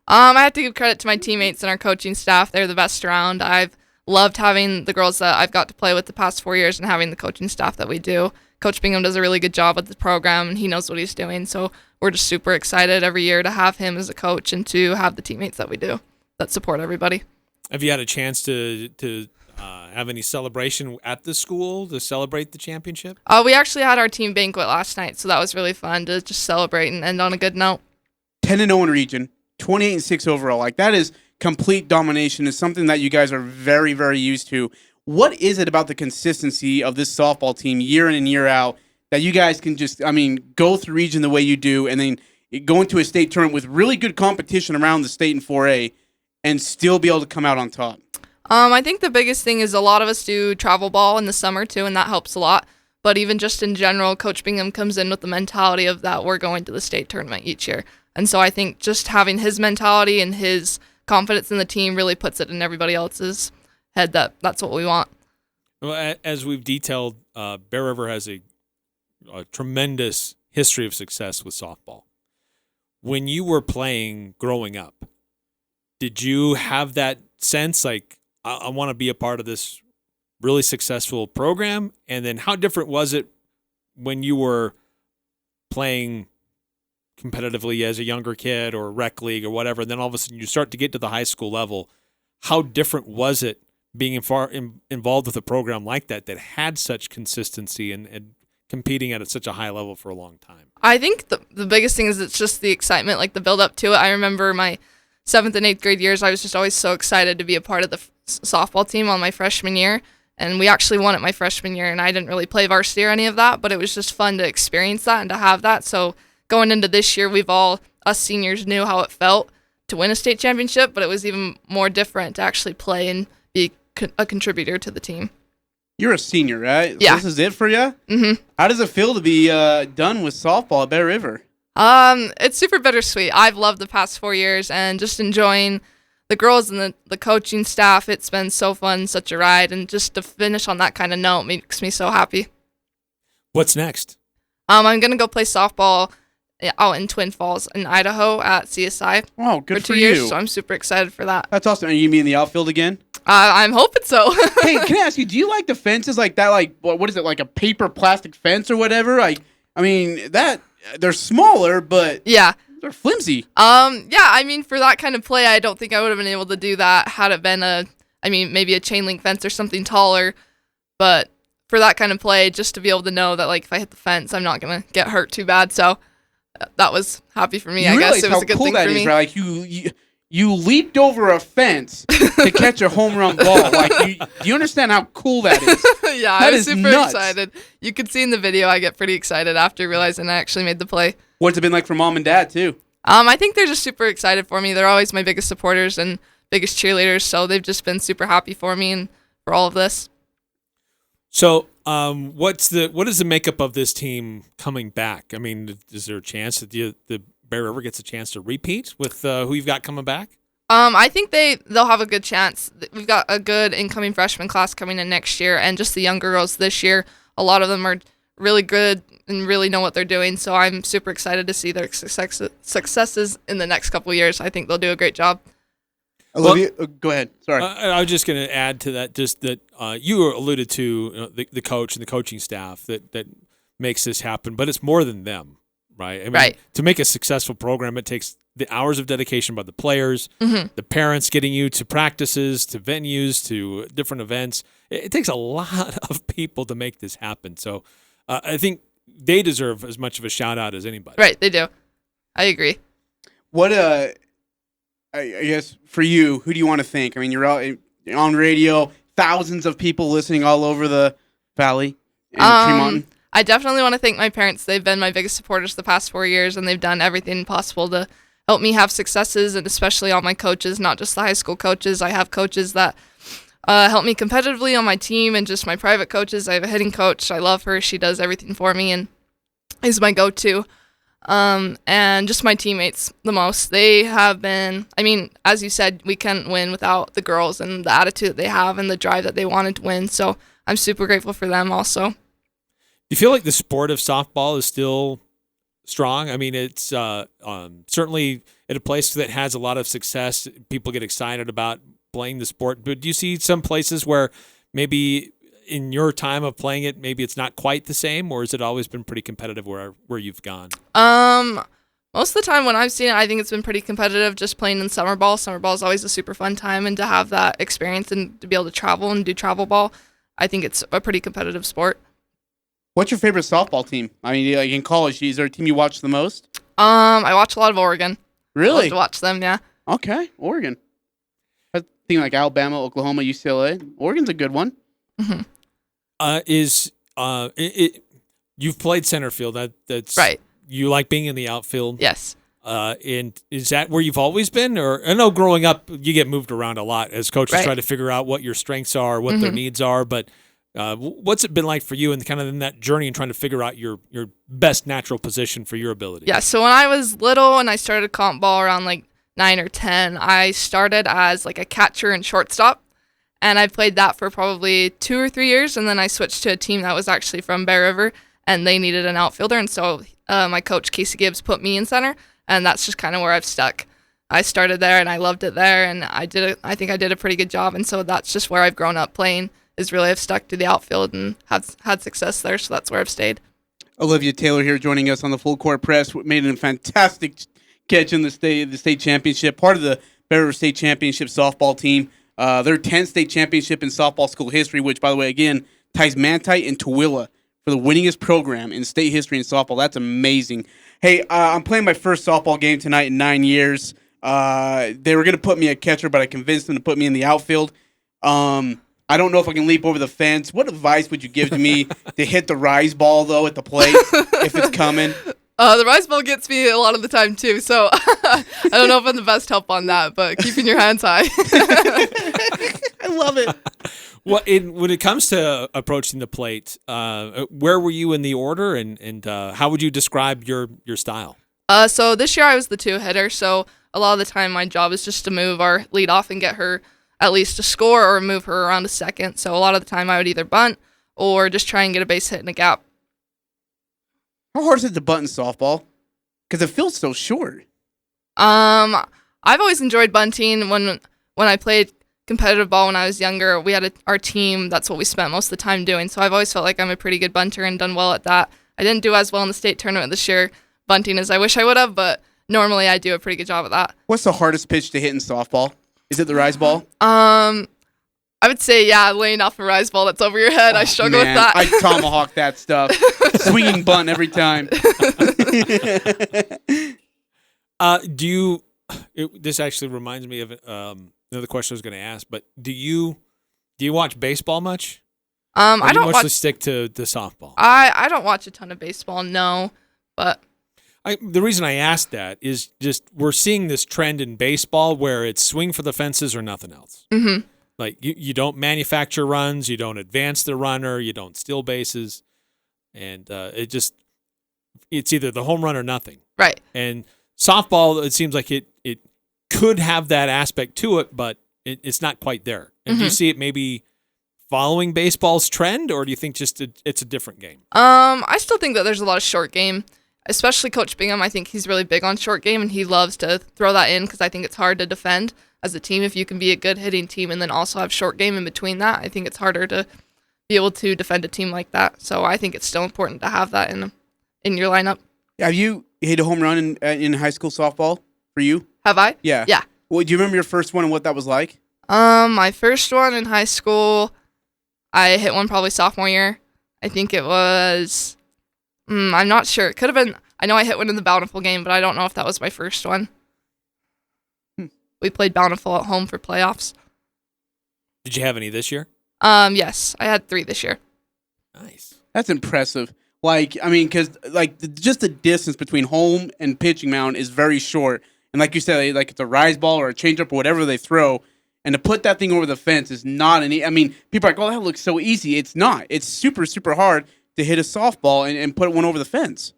I have to give credit to my teammates and our coaching staff. They're the best around. I've loved having the girls that I've got to play with the past 4 years and having the coaching staff that we do. Coach Bingham does a really good job with the program, and he knows what he's doing. So we're just super excited every year to have him as a coach and to have the teammates that we do that support everybody. Have you had a chance to have any celebration at the school to celebrate the championship? We actually had our team banquet last night, so that was really fun to just celebrate and end on a good note. 10-0 in region, 28-6 overall. Like, that is complete domination. It's something that you guys are very, very used to. What is it about the consistency of this softball team year in and year out that you guys can just, go through region the way you do and then go into a state tournament with really good competition around the state in 4A and still be able to come out on top? I think the biggest thing is a lot of us do travel ball in the summer too, and that helps a lot. But even just in general, Coach Bingham comes in with the mentality of that we're going to the state tournament each year. And so I think just having his mentality and his confidence in the team really puts it in everybody else's head that's what we want. Well, as we've detailed, Bear River has a tremendous history of success with softball. When you were playing growing up, did you have that sense like, I want to be a part of this really successful program? And then how different was it when you were playing competitively as a younger kid or rec league or whatever, and then all of a sudden you start to get to the high school level? How different was it being involved with a program like that had such consistency and competing at such a high level for a long time? I think the biggest thing is it's just the excitement, like the build up to it. I remember my 7th and 8th grade years, I was just always so excited to be a part of the softball team on my freshman year. And we actually won it my freshman year, and I didn't really play varsity or any of that, but it was just fun to experience that and to have that. So going into this year, us seniors knew how it felt to win a state championship, but it was even more different to actually play and be a contributor to the team. You're a senior, right? Yeah. This is it for you? Mm-hmm. How does it feel to be done with softball at Bear River? It's super bittersweet. I've loved the past 4 years and just enjoying the girls and the coaching staff. It's been so fun, such a ride, and just to finish on that kind of note makes me so happy. What's next? I'm going to go play softball out in Twin Falls in Idaho at CSI. Oh, good for 2 you. years, so I'm super excited for that. That's awesome. Are you going to be in the outfield again? I'm hoping so. Hey, can I ask you, do you like the fences like that? Like, what is it, like a paper plastic fence or whatever? Like, they're smaller, but yeah, they're flimsy. Yeah, for that kind of play, I don't think I would have been able to do that had it been maybe a chain link fence or something taller. But for that kind of play, just to be able to know that, like, if I hit the fence, I'm not going to get hurt too bad. So that was happy for me. I guess it was a good thing for me. Right? Like, you leaped over a fence to catch a home run ball. Like, do you understand how cool that is? Yeah, that I was super nuts. excited. You could see in the video I get pretty excited after realizing I actually made the play. What's it been like for mom and dad, too? I think they're just super excited for me. They're always my biggest supporters and biggest cheerleaders, so they've just been super happy for me and for all of this. So, what is the makeup of this team coming back? Is there a chance that the Bear River gets a chance to repeat with who you've got coming back? I think they'll have a good chance. We've got a good incoming freshman class coming in next year, and just the younger girls this year, a lot of them are really good and really know what they're doing, so I'm super excited to see their successes in the next couple of years. I think they'll do a great job. Olivia, go ahead. Sorry. I was just going to add to that, just that you alluded to the coach and the coaching staff that makes this happen, but it's more than them, right? Right. To make a successful program, it takes the hours of dedication by the players, the parents getting you to practices, to venues, to different events. It takes a lot of people to make this happen. So I think they deserve as much of a shout out as anybody. Right, they do. I agree. What I guess for you, who do you want to thank? You're out on radio, thousands of people listening all over the valley and Tremont? I definitely want to thank my parents. They've been my biggest supporters the past 4 years, and they've done everything possible to help me have successes, and especially all my coaches, not just the high school coaches. I have coaches that help me competitively on my team, and just my private coaches. I have a hitting coach. I love her. She does everything for me and is my go-to. And just my teammates the most. They have been, I mean, as you said, we couldn't win without the girls and the attitude that they have and the drive that they wanted to win. So I'm super grateful for them also. Do you feel like the sport of softball is still strong? I mean, it's certainly at a place that has a lot of success. People get excited about playing the sport. But do you see some places where maybe in your time of playing it, maybe it's not quite the same, or has it always been pretty competitive where you've gone? Most of the time when I've seen it, I think it's been pretty competitive just playing in summer ball. Summer ball is always a super fun time, and to have that experience and to be able to travel and do travel ball, I think it's a pretty competitive sport. What's your favorite softball team? I mean, like in college, is there a team you watch the most? I watch a lot of Oregon. Really? I like to watch them, yeah. Okay, Oregon. I think like Alabama, Oklahoma, UCLA. Oregon's a good one. Mm-hmm. You've played center field. That's right. You like being in the outfield. Yes. And is that where you've always been? Or I know growing up, you get moved around a lot as coaches try to figure out what your strengths are, what their needs are. But what's it been like for you and kind of in that journey and trying to figure out your best natural position for your ability? Yeah, so when I was little and I started comp ball around like 9 or 10, I started as like a catcher and shortstop. And I played that for probably 2 or 3 years. And then I switched to a team that was actually from Bear River, and they needed an outfielder. And so my coach, Casey Gibbs, put me in center. And that's just kind of where I've stuck. I started there and I loved it there. And I think I did a pretty good job. And so that's just where I've grown up playing. Is really I've stuck to the outfield and have had success there, so that's where I've stayed. Olivia Taylor here joining us on the Full Court Press. Made a fantastic catch in the state championship, part of the Bear River State Championship softball team. Their 10th state championship in softball school history, which, by the way, again, ties Manti and Tooele for the winningest program in state history in softball. That's amazing. Hey, I'm playing my first softball game tonight in 9 years. They were going to put me at catcher, but I convinced them to put me in the outfield. I don't know if I can leap over the fence. What advice would you give to me to hit the rise ball, though, at the plate if it's coming? The rise ball gets me a lot of the time, too. So I don't know if I'm the best help on that, but keeping your hands high. I love it. Well, when it comes to approaching the plate, where were you in the order, and how would you describe your style? So this year I was the 2-hitter, so a lot of the time my job is just to move our lead off and get her at least a score or move her around a second. So a lot of the time I would either bunt or just try and get a base hit in a gap. How hard is it to bunt in softball? Because it feels so short. I've always enjoyed bunting. When I played competitive ball when I was younger, we had our team. That's what we spent most of the time doing. So I've always felt like I'm a pretty good bunter and done well at that. I didn't do as well in the state tournament this year bunting as I wish I would have, but normally I do a pretty good job at that. What's the hardest pitch to hit in softball? Is it the rise ball? I would say, laying off a rise ball that's over your head. I struggle with that. I tomahawk that stuff. Swinging bunt every time. This actually reminds me of another question I was going to ask, but do you watch baseball much? I don't mostly stick to softball. I don't watch a ton of baseball, no, but the reason I asked that is just we're seeing this trend in baseball where it's swing for the fences or nothing else. Mm-hmm. Like you don't manufacture runs, you don't advance the runner, you don't steal bases, and it's either the home run or nothing. Right. And softball, it seems like it could have that aspect to it, but it's not quite there. And do you see it maybe following baseball's trend, or do you think just it's a different game? I still think that there's a lot of short game. Especially Coach Bingham, I think he's really big on short game, and he loves to throw that in because I think it's hard to defend as a team. If you can be a good hitting team and then also have short game in between that, I think it's harder to be able to defend a team like that. So I think it's still important to have that in your lineup. Have you hit a home run in high school softball for you? Have I? Yeah. Yeah. Well, do you remember your first one and what that was like? My first one in high school, I hit one probably sophomore year. I think it was... I'm not sure. It could have been. I know I hit one in the Bountiful game, but I don't know if that was my first one. We played Bountiful at home for playoffs. Did you have any this year? Yes, I had 3 this year. Nice. That's impressive. Like, I mean, because just the distance between home and pitching mound is very short. And like you said, like it's a rise ball or a changeup or whatever they throw. And to put that thing over the fence is not I mean, people are like, oh, that looks so easy. It's not. It's super, super hard to hit a softball and put one over the fence.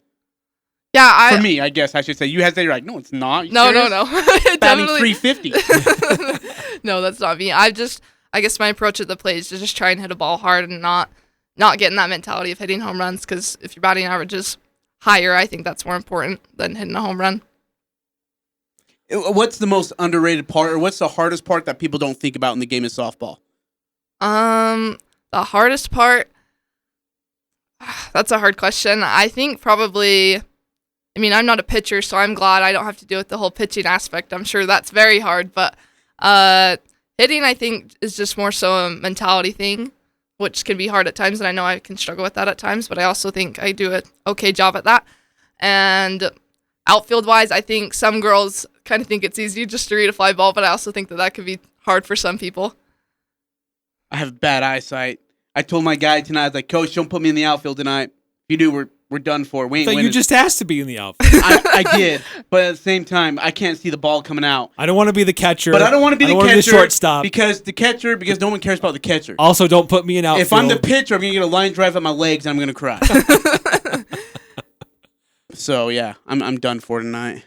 Yeah, for me, I guess I should say. You had to say, you're like, no, it's not. No. Batting 350. No, that's not me. I guess my approach at the plate is to just try and hit a ball hard and not getting that mentality of hitting home runs, because if your batting average is higher, I think that's more important than hitting a home run. What's the most underrated part, or what's the hardest part that people don't think about in the game of softball? The hardest part, that's a hard question. I think probably, I mean, I'm not a pitcher, so I'm glad I don't have to deal with the whole pitching aspect. I'm sure that's very hard, but hitting, I think, is just more so a mentality thing, which can be hard at times, and I know I can struggle with that at times, but I also think I do an okay job at that. And outfield-wise, I think some girls kind of think it's easy just to read a fly ball, but I also think that could be hard for some people. I have bad eyesight. I told my guy tonight, I was like, Coach, don't put me in the outfield tonight. If you do, we're done for. We ain't So winning. you just asked to be in the outfield. I did, but at the same time, I can't see the ball coming out. I don't want to be the catcher. But I don't want to be the want catcher to be the shortstop. because no one cares about the catcher. Also, don't put me in outfield. If I'm the pitcher, I'm going to get a line drive at my legs and I'm going to cry. So, yeah, I'm done for tonight.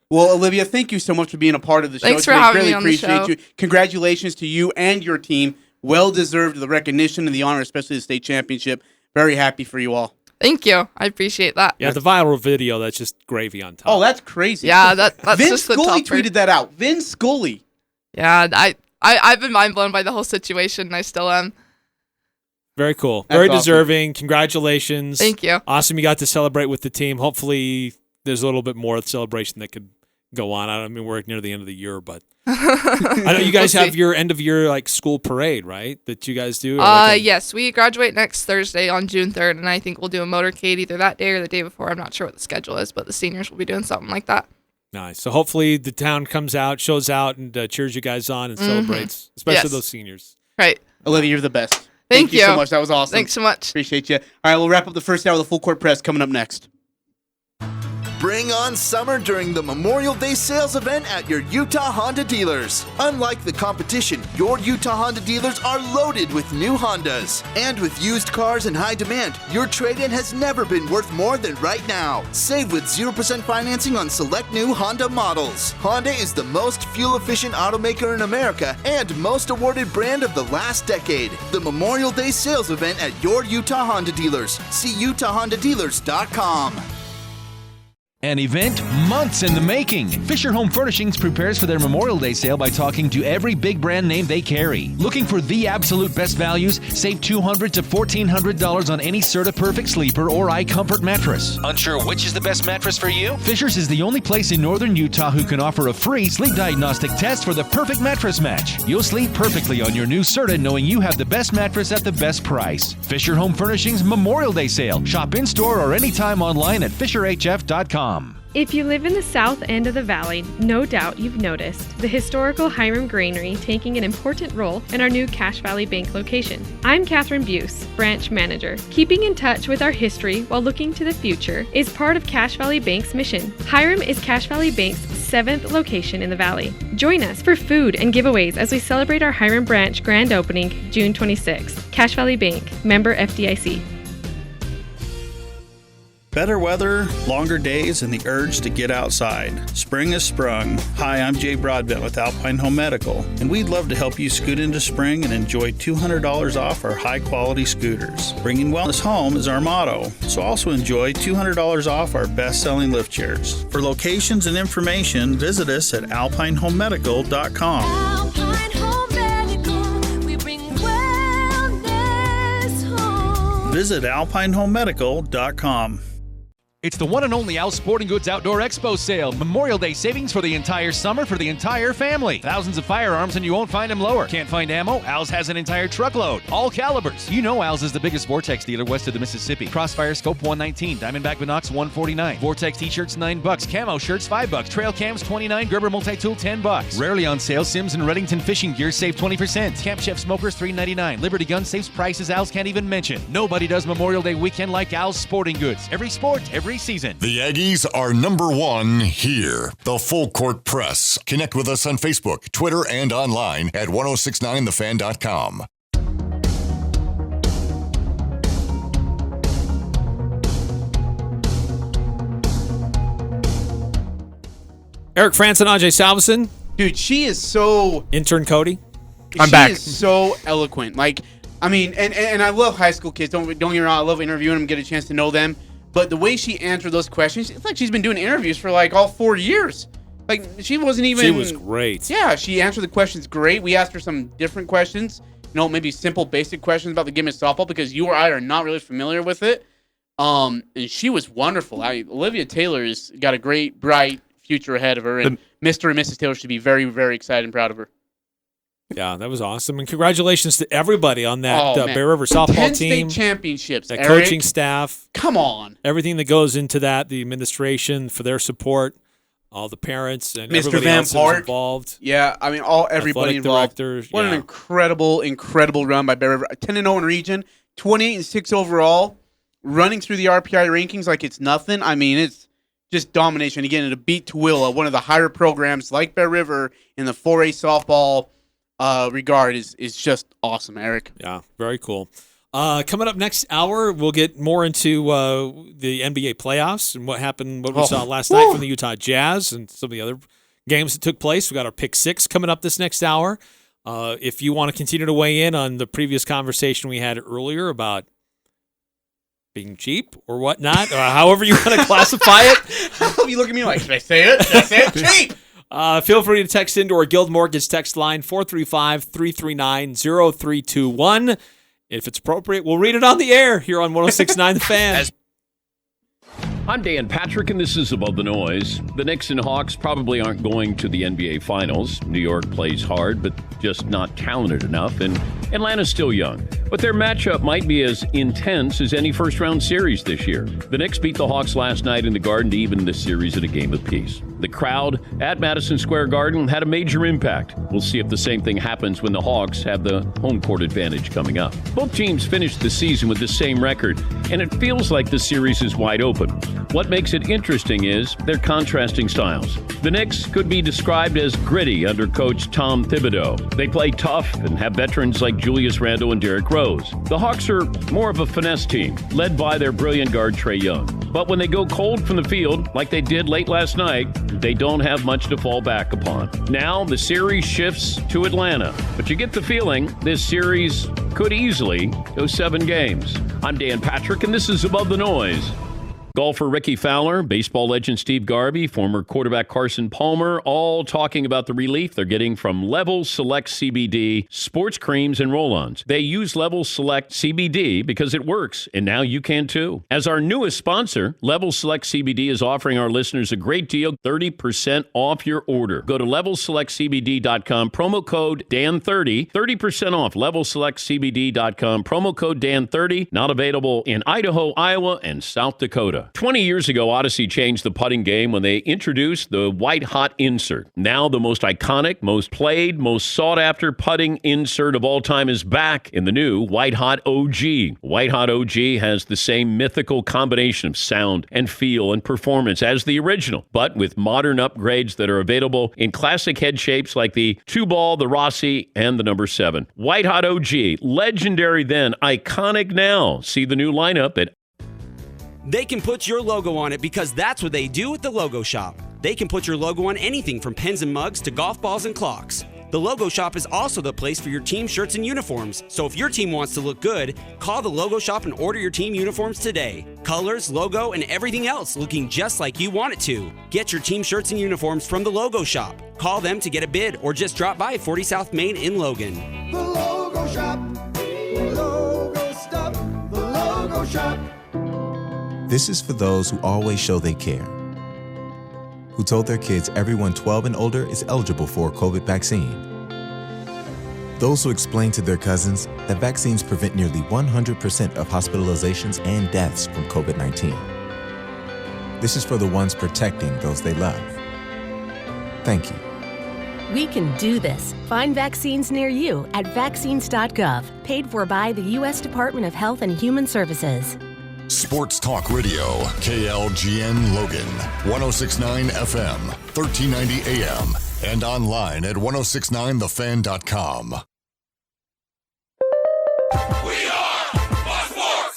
Well, Olivia, thank you so much for being a part of the show. Thanks for having me on the appreciate show. you. Congratulations to you and your team. Well-deserved the recognition and the honor, especially the state championship. Very happy for you all. Thank you. I appreciate that. Yeah, the viral video, that's just gravy on top. Oh, that's crazy. Yeah, that's Vince just the Scully top part. tweeted that out. Vince Scully. Yeah, I've been mind blown by the whole situation, and I still am. Very cool. That's Very awesome. deserving. Congratulations. Thank you. Awesome you got to celebrate with the team. Hopefully there's a little bit more celebration that could go on. I mean, we're near the end of the year, but I know you guys have your end of year like school parade, right? That you guys do? Yes, we graduate next Thursday on June 3rd, and I think we'll do a motorcade either that day or the day before. I'm not sure what the schedule is, but the seniors will be doing something like that. Nice. So hopefully the town comes out, shows out, and cheers you guys on and celebrates, especially Yes. those seniors. Right. Olivia, you're the best. Thank you so much. That was awesome. Thanks so much. Appreciate you. All right, we'll wrap up the first hour of the Full Court Press coming up next. Bring on summer during the Memorial Day sales event at your Utah Honda dealers. Unlike the competition, your Utah Honda dealers are loaded with new Hondas. And with used cars in high demand, your trade-in has never been worth more than right now. Save with 0% financing on select new Honda models. Honda is the most fuel-efficient automaker in America and most awarded brand of the last decade. The Memorial Day sales event at your Utah Honda dealers. See UtahHondaDealers.com. An event months in the making. Fisher Home Furnishings prepares for their Memorial Day sale by talking to every big brand name they carry. Looking for the absolute best values? Save $200 to $1,400 on any Serta Perfect Sleeper or iComfort mattress. Unsure which is the best mattress for you? Fisher's is the only place in northern Utah who can offer a free sleep diagnostic test for the perfect mattress match. You'll sleep perfectly on your new Serta knowing you have the best mattress at the best price. Fisher Home Furnishings Memorial Day sale. Shop in-store or anytime online at fisherhf.com. If you live in the south end of the valley, no doubt you've noticed the historical Hiram Granary taking an important role in our new Cache Valley Bank location. I'm Catherine Buse, branch manager. Keeping in touch with our history while looking to the future is part of Cache Valley Bank's mission. Hiram is Cache Valley Bank's 7th location in the valley. Join us for food and giveaways as we celebrate our Hiram branch grand opening June 26th. Cache Valley Bank, member FDIC. Better weather, longer days, and the urge to get outside. Spring has sprung. Hi, I'm Jay Broadbent with Alpine Home Medical, and we'd love to help you scoot into spring and enjoy $200 off our high-quality scooters. Bringing wellness home is our motto, so also enjoy $200 off our best-selling lift chairs. For locations and information, visit us at alpinehomemedical.com. Alpine Home Medical, we bring wellness home. Visit alpinehomemedical.com. It's the one and only Al's Sporting Goods Outdoor Expo sale. Memorial Day savings for the entire summer for the entire family. Thousands of firearms and you won't find them lower. Can't find ammo? Al's has an entire truckload. All calibers. You know Al's is the biggest Vortex dealer west of the Mississippi. Crossfire Scope $119. Diamondback Binocs $149. Vortex t-shirts $9. Camo shirts $5. Trail cams $29. Gerber multi-tool $10. Rarely on sale, Sims and Reddington fishing gear save 20%. Camp Chef smokers $3.99. Liberty Gun saves prices Al's can't even mention. Nobody does Memorial Day weekend like Al's Sporting Goods. Every sport, every season. The Aggies are #1 here. The Full Court Press. Connect with us on Facebook, Twitter, and online at 1069thefan.com. Eric Frandsen, Ajay Salvesen. Dude, she is so... Intern Cody. I'm back. She is so eloquent. Like, I mean, and I love high school kids. Don't get me wrong. I love interviewing them, get a chance to know them. But the way she answered those questions, it's like she's been doing interviews for like all 4 years. Like, she wasn't even... She was great. Yeah, she answered the questions great. We asked her some different questions. You know, maybe simple, basic questions about the game of softball because you or I are not really familiar with it. And she was wonderful. Olivia Taylor's got a great, bright future ahead of her. And Mr. and Mrs. Taylor should be very, very excited and proud of her. Yeah, that was awesome. And congratulations to everybody on that Bear River softball 10 team. State championships, that Eric. Coaching staff. Come on. Everything that goes into that, the administration for their support, all the parents and Mr. everybody Van else that was involved. Yeah, I mean, everybody Athletic involved. directors. What an incredible run by Bear River. 10-0 in region, 28-6 overall, running through the RPI rankings like it's nothing. I mean, it's just domination. Again, to beat Tooele, one of the higher programs like Bear River in the 4A softball regard is just awesome, Eric. Yeah, very cool. Coming up next hour, we'll get more into the NBA playoffs and what happened, what we saw last night from the Utah Jazz and some of the other games that took place. We got our Pick 6 coming up this next hour. If you want to continue to weigh in on the previous conversation we had earlier about being cheap or whatnot, or however you want to classify it. You look at me like, should I say it? Should I say it? Cheap! Feel free to text into our Guild Mortgage text line, 435-339-0321. If it's appropriate, we'll read it on the air here on 106.9 The Fan. I'm Dan Patrick, and this is Above the Noise. The Knicks and Hawks probably aren't going to the NBA Finals. New York plays hard, but just not talented enough, and Atlanta's still young. But their matchup might be as intense as any first-round series this year. The Knicks beat the Hawks last night in the Garden to even the series at a game apiece. The crowd at Madison Square Garden had a major impact. We'll see if the same thing happens when the Hawks have the home court advantage coming up. Both teams finished the season with the same record, and it feels like the series is wide open. What makes it interesting is their contrasting styles. The Knicks could be described as gritty under coach Tom Thibodeau. They play tough and have veterans like Julius Randle and Derrick Rose. The Hawks are more of a finesse team, led by their brilliant guard Trae Young. But when they go cold from the field, like they did late last night, they don't have much to fall back upon. Now the series shifts to Atlanta, but you get the feeling this series could easily go 7 games. I'm Dan Patrick, and this is Above the Noise. Golfer Ricky Fowler, baseball legend Steve Garvey, former quarterback Carson Palmer, all talking about the relief they're getting from Level Select CBD, sports creams, and roll-ons. They use Level Select CBD because it works, and now you can too. As our newest sponsor, Level Select CBD is offering our listeners a great deal, 30% off your order. Go to levelselectcbd.com, promo code DAN30, 30% off, levelselectcbd.com, promo code DAN30, not available in Idaho, Iowa, and South Dakota. 20 years ago, Odyssey changed the putting game when they introduced the White Hot insert. Now the most iconic, most played, most sought-after putting insert of all time is back in the new White Hot OG. White Hot OG has the same mythical combination of sound and feel and performance as the original, but with modern upgrades that are available in classic head shapes like the 2-ball, the Rossi, and the number 7. White Hot OG, legendary then, iconic now. See the new lineup at They can put your logo on it because that's what they do at the Logo Shop. They can put your logo on anything from pens and mugs to golf balls and clocks. The Logo Shop is also the place for your team shirts and uniforms. So if your team wants to look good, call the Logo Shop and order your team uniforms today. Colors, logo, and everything else looking just like you want it to. Get your team shirts and uniforms from the Logo Shop. Call them to get a bid or just drop by 40 South Main in Logan. The Logo Shop. Logo stuff. The Logo Shop. This is for those who always show they care, who told their kids everyone 12 and older is eligible for a COVID vaccine. Those who explained to their cousins that vaccines prevent nearly 100% of hospitalizations and deaths from COVID-19. This is for the ones protecting those they love. Thank you. We can do this. Find vaccines near you at vaccines.gov, paid for by the U.S. Department of Health and Human Services. Sports Talk Radio, KLGN Logan, 106.9 FM, 1390 AM, and online at 1069thefan.com.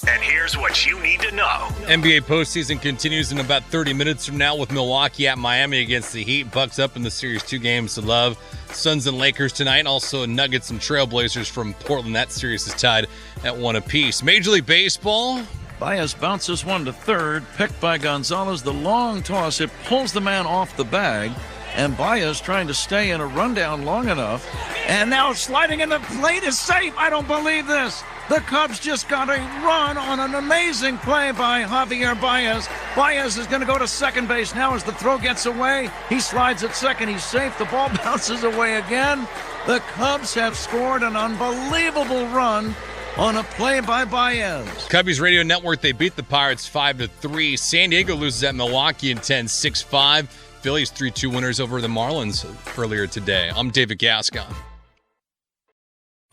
And here's what you need to know. NBA postseason continues in about 30 minutes from now with Milwaukee at Miami against the Heat. Bucks up in the series, 2 games to love. Suns and Lakers tonight. Also Nuggets and Trailblazers from Portland. That series is tied at 1 apiece. Major League Baseball. Baez bounces one to third, picked by Gonzalez. The long toss, it pulls the man off the bag, and Baez trying to stay in a rundown long enough. And now sliding in the plate is safe. I don't believe this. The Cubs just got a run on an amazing play by Javier Baez. Baez is going to go to second base now as the throw gets away. He slides at second. He's safe. The ball bounces away again. The Cubs have scored an unbelievable run on a play by Baez. Cubbies Radio Network, they beat the Pirates 5-3. San Diego loses at Milwaukee in 10, 6-5. Phillies 3-2 winners over the Marlins earlier today. I'm David Gascon.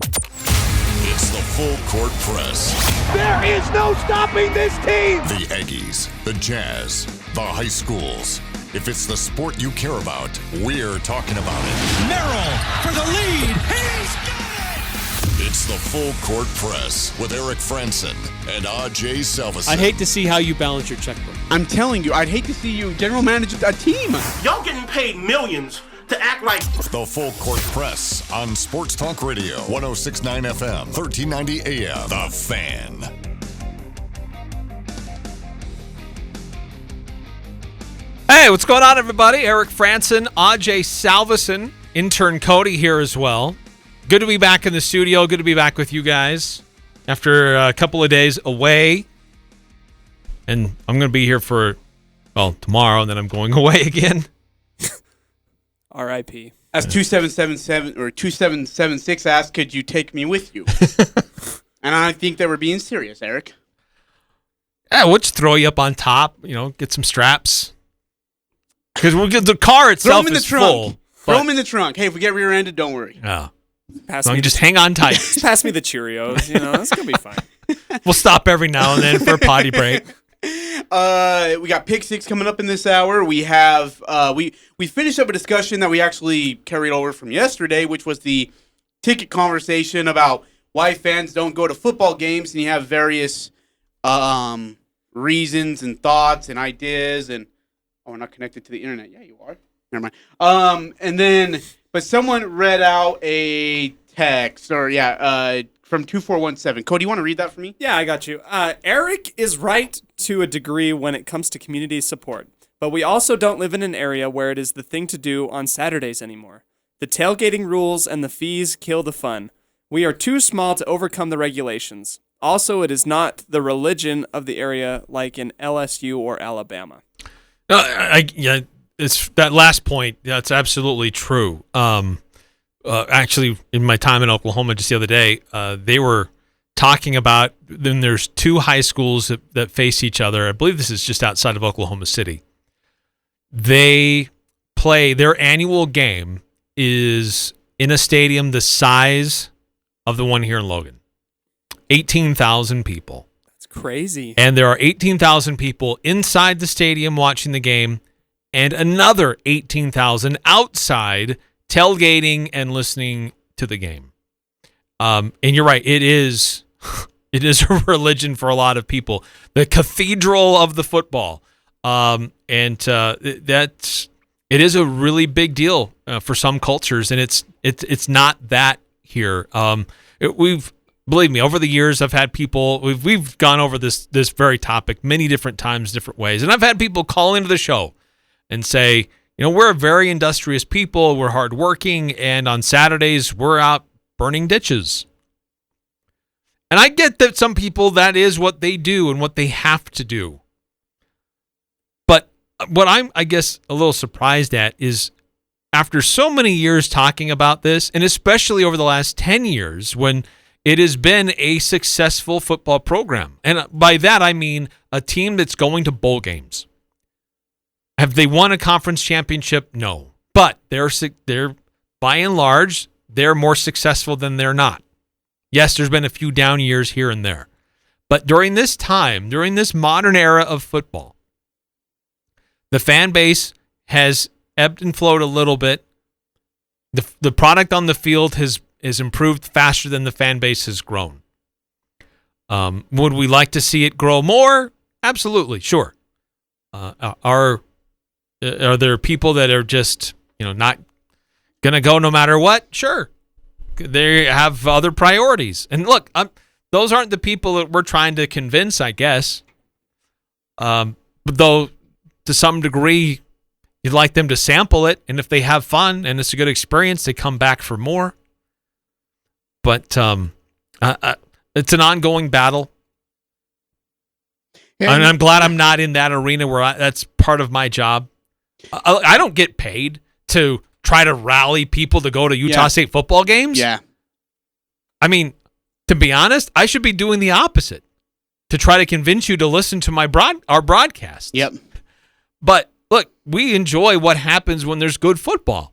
It's the full court press. There is no stopping this team. The Aggies, the Jazz, the high schools. If it's the sport you care about, we're talking about it. Merrill for the lead. He's got it. It's the full court press with Eric Frandsen and Ajay Salvesen. I'd hate to see how you balance your checkbook. I'm telling you, I'd hate to see you general manage a team. Y'all getting paid millions to act like... The full court press on Sports Talk Radio, 106.9 FM, 1390 AM. The Fan. Hey, what's going on, everybody? Eric Frandsen, Ajay Salvesen, intern Cody here as well. Good to be back in the studio. Good to be back with you guys after a couple of days away. And I'm going to be here for, tomorrow, and then I'm going away again. R.I.P. As 2777 or 2776 asked, could you take me with you? And I think they were being serious, Eric. Yeah, we'll just throw you up on top, get some straps. Because the car itself is full. Throw them in the trunk. Hey, if we get rear-ended, don't worry. Oh. Just hang on tight. Pass me the Cheerios. That's going to be fine. We'll stop every now and then for a potty break. We got Pick Six coming up in this hour. We have we finished up a discussion that we actually carried over from yesterday, which was the ticket conversation about why fans don't go to football games, and you have various reasons and thoughts and ideas. And we're not connected to the internet. Yeah, you are. Never mind. But someone read out a text, from 2417. Cody, you want to read that for me? Yeah, I got you. Eric is right to a degree when it comes to community support, but we also don't live in an area where it is the thing to do on Saturdays anymore. The tailgating rules and the fees kill the fun. We are too small to overcome the regulations. Also, it is not the religion of the area like in LSU or Alabama. It's that last point. That's absolutely true. Actually, in my time in Oklahoma just the other day, they were talking about, then there's 2 high schools that face each other. I believe this is just outside of Oklahoma City. They play, their annual game is in a stadium the size of the one here in Logan. 18,000 people. That's crazy. And there are 18,000 people inside the stadium watching the game, and another 18,000 outside tailgating and listening to the game. And you're right, it is a religion for a lot of people. The cathedral of the football. It is a really big deal for some cultures, and it's not that here. Believe me, over the years, I've had people, we've gone over this very topic many different times, different ways, and I've had people call into the show and say, we're a very industrious people, we're hardworking, and on Saturdays, we're out burning ditches. And I get that some people, that is what they do and what they have to do. what I'm, I guess, a little surprised at is after so many years talking about this, and especially over the last 10 years when it has been a successful football program. And by that, I mean a team that's going to bowl games. Have they won a conference championship? No. But they're by and large, they're more successful than they're not. Yes, there's been a few down years here and there. But during this time, during this modern era of football, the fan base has ebbed and flowed a little bit. The product on the field has improved faster than the fan base has grown. Would we like to see it grow more? Absolutely, sure. Are there people that are just not going to go no matter what? Sure. They have other priorities. And look, those aren't the people that we're trying to convince, I guess. But though, to some degree, you'd like them to sample it, and if they have fun and it's a good experience, they come back for more. But it's an ongoing battle. And I'm glad I'm not in that arena where that's part of my job. I don't get paid to try to rally people to go to Utah State football games. Yeah. I mean, to be honest, I should be doing the opposite, to try to convince you to listen to our broadcast. Yep. But look, we enjoy what happens when there's good football.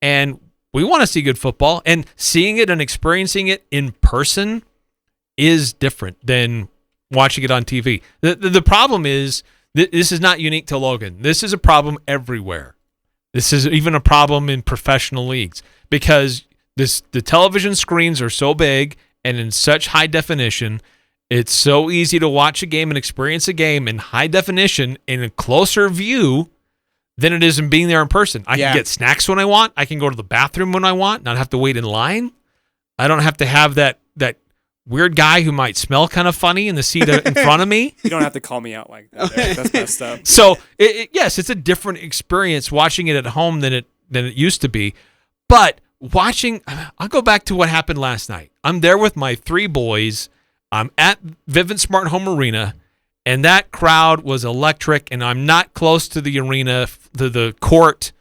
And we want to see good football, and seeing it and experiencing it in person is different than watching it on TV. The problem is, this is not unique to Logan. This is a problem everywhere. This is even a problem in professional leagues because the television screens are so big and in such high definition. It's so easy to watch a game and experience a game in high definition in a closer view than it is in being there in person. I can get snacks when I want. I can go to the bathroom when I want, not have to wait in line. I don't have to have that weird guy who might smell kind of funny in the seat in front of me. You don't have to call me out like that. Eric. That's messed up. So, yes, it's a different experience watching it at home than it used to be. But I'll go back to what happened last night. I'm there with my 3 boys. I'm at Vivint Smart Home Arena, and that crowd was electric, and I'm not close to the arena, to the court.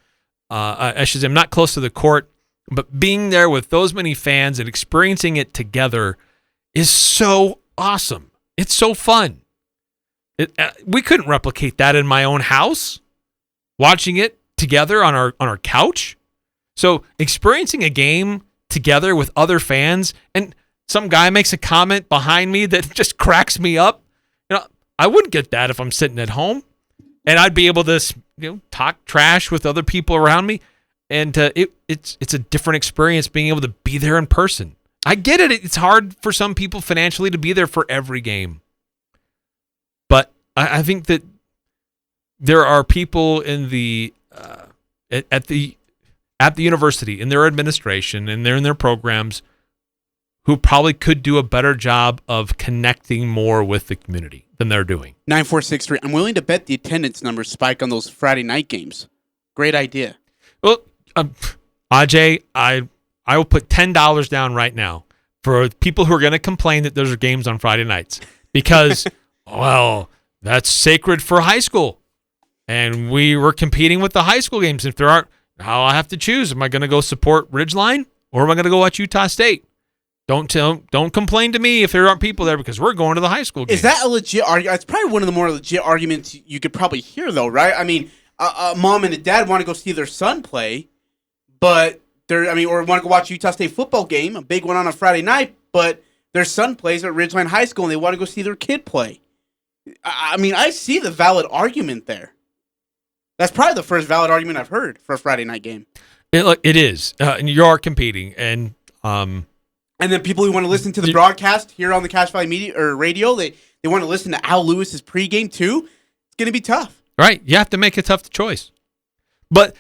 I should say I'm not close to the court, but being there with those many fans and experiencing it together is so awesome. It's so fun. We couldn't replicate that in my own house, watching it together on our couch. So experiencing a game together with other fans, and some guy makes a comment behind me that just cracks me up. I wouldn't get that if I'm sitting at home, and I'd be able to talk trash with other people around me, and it's a different experience being able to be there in person. I get it. It's hard for some people financially to be there for every game, but I think that there are people in the at the university, in their administration, and they're in their programs, who probably could do a better job of connecting more with the community than they're doing. 9463. I'm willing to bet the attendance numbers spike on those Friday night games. Great idea. Well, Ajay, I will put $10 down right now for people who are going to complain that there's games on Friday nights because, well, that's sacred for high school. And we were competing with the high school games. If there aren't, now I have to choose. Am I going to go support Ridgeline or am I going to go watch Utah State? Don't complain to me if there aren't people there because we're going to the high school game. Is that a legit argument? It's probably one of the more legit arguments you could probably hear, though, right? I mean, a mom and a dad want to go see their son play, but or want to go watch a Utah State football game, a big one on a Friday night, but their son plays at Ridgeline High School and they want to go see their kid play. I mean, I see the valid argument there. That's probably the first valid argument I've heard for a Friday night game. It is. And you are competing, and then people who want to listen to the broadcast here on the Cache Valley Media or radio, they want to listen to Al Lewis's pregame too. It's going to be tough. Right. You have to make a tough choice. But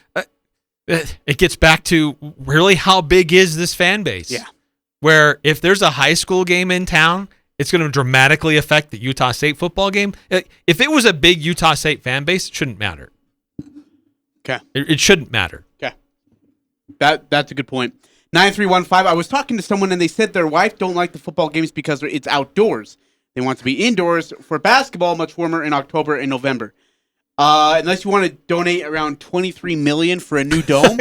it gets back to really how big is this fan base? Yeah. Where if there's a high school game in town, it's going to dramatically affect the Utah State football game. If it was a big Utah State fan base, it shouldn't matter. Okay. It shouldn't matter. Okay. That's a good point. 9315, I was talking to someone and they said their wife don't like the football games because it's outdoors. They want to be indoors for basketball, much warmer in October and November. Unless you want to donate around $23 million for a new dome,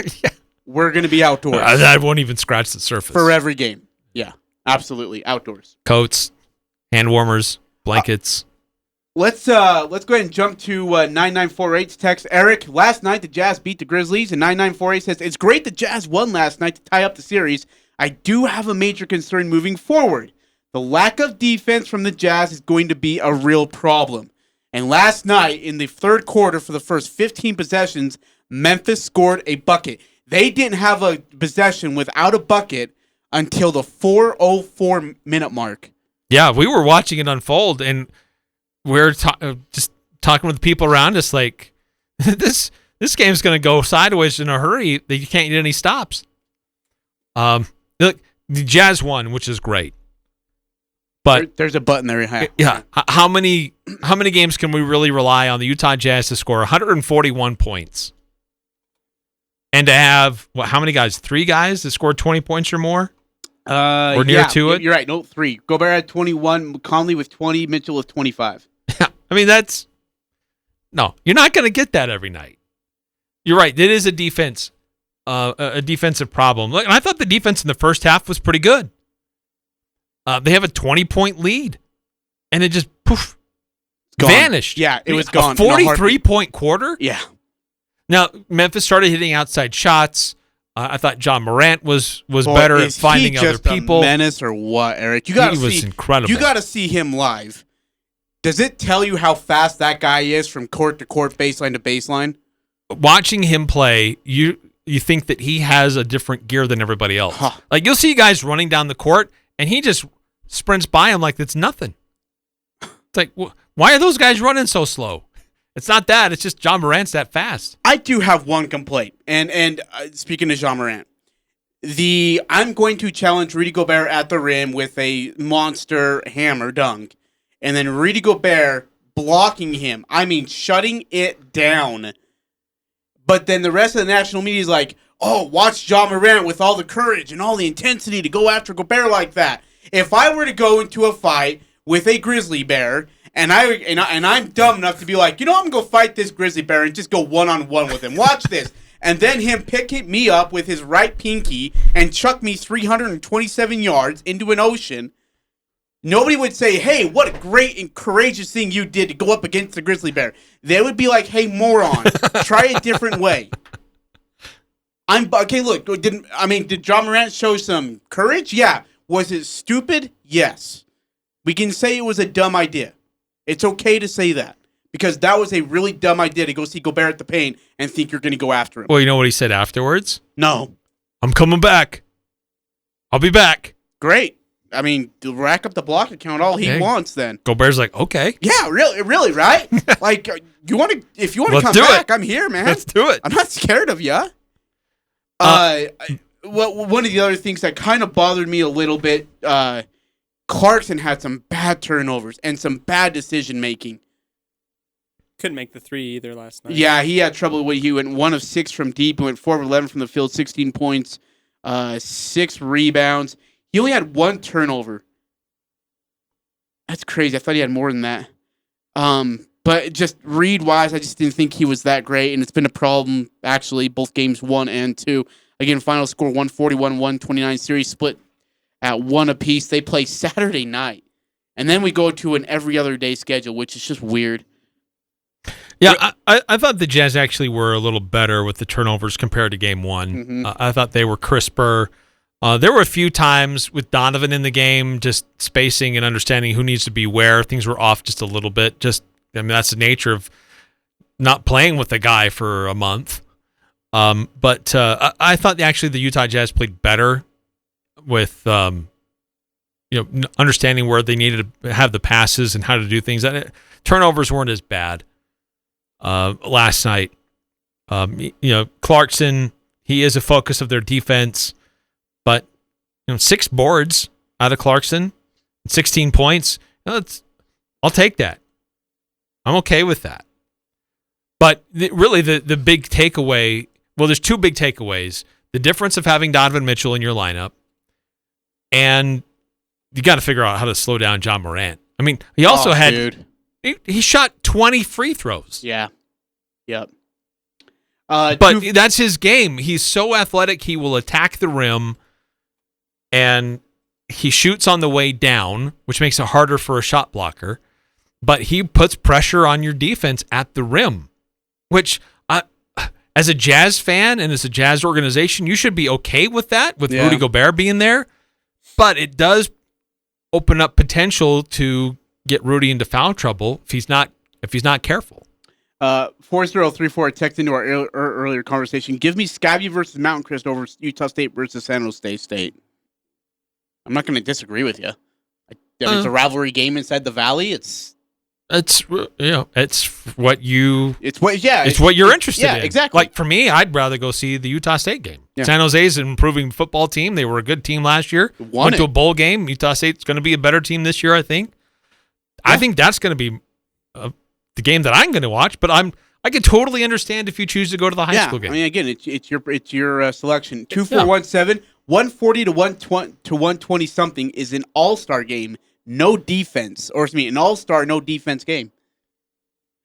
we're going to be outdoors. I won't even scratch the surface. For every game. Yeah, absolutely. Outdoors. Coats, hand warmers, blankets. Let's go ahead and jump to 9948's text. Eric, last night the Jazz beat the Grizzlies, and 9948 says, it's great the Jazz won last night to tie up the series. I do have a major concern moving forward. The lack of defense from the Jazz is going to be a real problem. And last night, in the third quarter, for the first 15 possessions, Memphis scored a bucket. They didn't have a possession without a bucket until the 4:04 minute mark. Yeah, we were watching it unfold, and we're just talking with the people around us like, this game's going to go sideways in a hurry. You can't get any stops. Look, the Jazz won, which is great. But there's a button there. Yeah. How many games can we really rely on the Utah Jazz to score 141 points? And to have, how many guys? 3 guys that scored 20 points or more? Or near to it? You're right. No, 3. Gobert had 21, Conley with 20, Mitchell with 25. I mean, no, you're not going to get that every night. You're right. It is a defensive problem. Look, I thought the defense in the first half was pretty good. They have a 20-point lead, and it just vanished. Yeah, it was gone. A 43-point quarter? Yeah. Now, Memphis started hitting outside shots. I thought John Morant was better at finding other people. A menace or what, Eric? He was incredible. You got to see him live. Does it tell you how fast that guy is from court to court, baseline to baseline? Watching him play, you think that he has a different gear than everybody else. Like, you'll see guys running down the court, and he just sprints by him like it's nothing. It's like, why are those guys running so slow? It's not that. It's just John Morant's that fast. I do have one complaint. And speaking of John Morant, I'm going to challenge Rudy Gobert at the rim with a monster hammer dunk. And then Rudy Gobert blocking him. I mean, shutting it down. But then the rest of the national media is like, oh, watch John Morant with all the courage and all the intensity to go after Gobert like that. If I were to go into a fight with a grizzly bear, and I'm dumb enough to be like, I'm going to go fight this grizzly bear and just go one-on-one with him. Watch this. And then him pick me up with his right pinky and chuck me 327 yards into an ocean. Nobody would say, hey, what a great and courageous thing you did to go up against the grizzly bear. They would be like, hey, moron, try a different way. Okay, look, did John Morant show some courage? Yeah. Was it stupid? Yes. We can say it was a dumb idea. It's okay to say that because that was a really dumb idea to go see Gobert at the paint and think you're going to go after him. Well, you know what he said afterwards? No. I'm coming back. I'll be back. Great. I mean, rack up the block account all he wants then. Gobert's like, okay. Yeah, really, right? Like, if you want to come back, I'm here, man. Let's do it. I'm not scared of you. One of the other things that kind of bothered me a little bit, Clarkson had some bad turnovers and some bad decision making. Couldn't make the 3 either last night. Yeah, he had trouble with he went 1 of 6 from deep, went 4 of 11 from the field, 16 points, 6 rebounds. He only had 1 turnover. That's crazy. I thought he had more than that. But just read-wise, I just didn't think he was that great, and it's been a problem, actually, both games 1 and 2. Again, final score 141-129, series split at 1 apiece. They play Saturday night, and then we go to an every other day schedule, which is just weird. Yeah, I thought the Jazz actually were a little better with the turnovers compared to game 1. Mm-hmm. I thought they were crisper. There were a few times with Donovan in the game, just spacing and understanding who needs to be where. Things were off just a little bit. That's the nature of not playing with a guy for a month. But I thought actually the Utah Jazz played better with understanding where they needed to have the passes and how to do things. Turnovers weren't as bad last night. Clarkson, he is a focus of their defense. But 6 boards out of Clarkson, 16 points. I'll take that. I'm okay with that. But really, the big takeaway. Well, there's 2 big takeaways: the difference of having Donovan Mitchell in your lineup, and you got to figure out how to slow down John Morant. I mean, he also had he shot 20 free throws. Yeah. Yep. But that's his game. He's so athletic, he will attack the rim, and he shoots on the way down, which makes it harder for a shot blocker. But he puts pressure on your defense at the rim, which as a Jazz fan and as a Jazz organization, you should be okay with that, with Rudy Gobert being there. But it does open up potential to get Rudy into foul trouble if he's not careful. 4034 text into our earlier conversation. Give me Skyview versus Mountain Crest over Utah State versus San Jose State. I'm not going to disagree with you. It's a rivalry game inside the Valley. It's what you're interested in. Exactly. Like for me, I'd rather go see the Utah State game. Yeah. San Jose's an improving football team. They were a good team last year. Went to a bowl game. Utah State's going to be a better team this year, I think. Yeah. I think that's going to be the game that I'm going to watch. But I can totally understand if you choose to go to the high school game. I mean, again, it's your selection. 2417 140 to 120 something is an all-star game. No defense, an all-star, no defense game.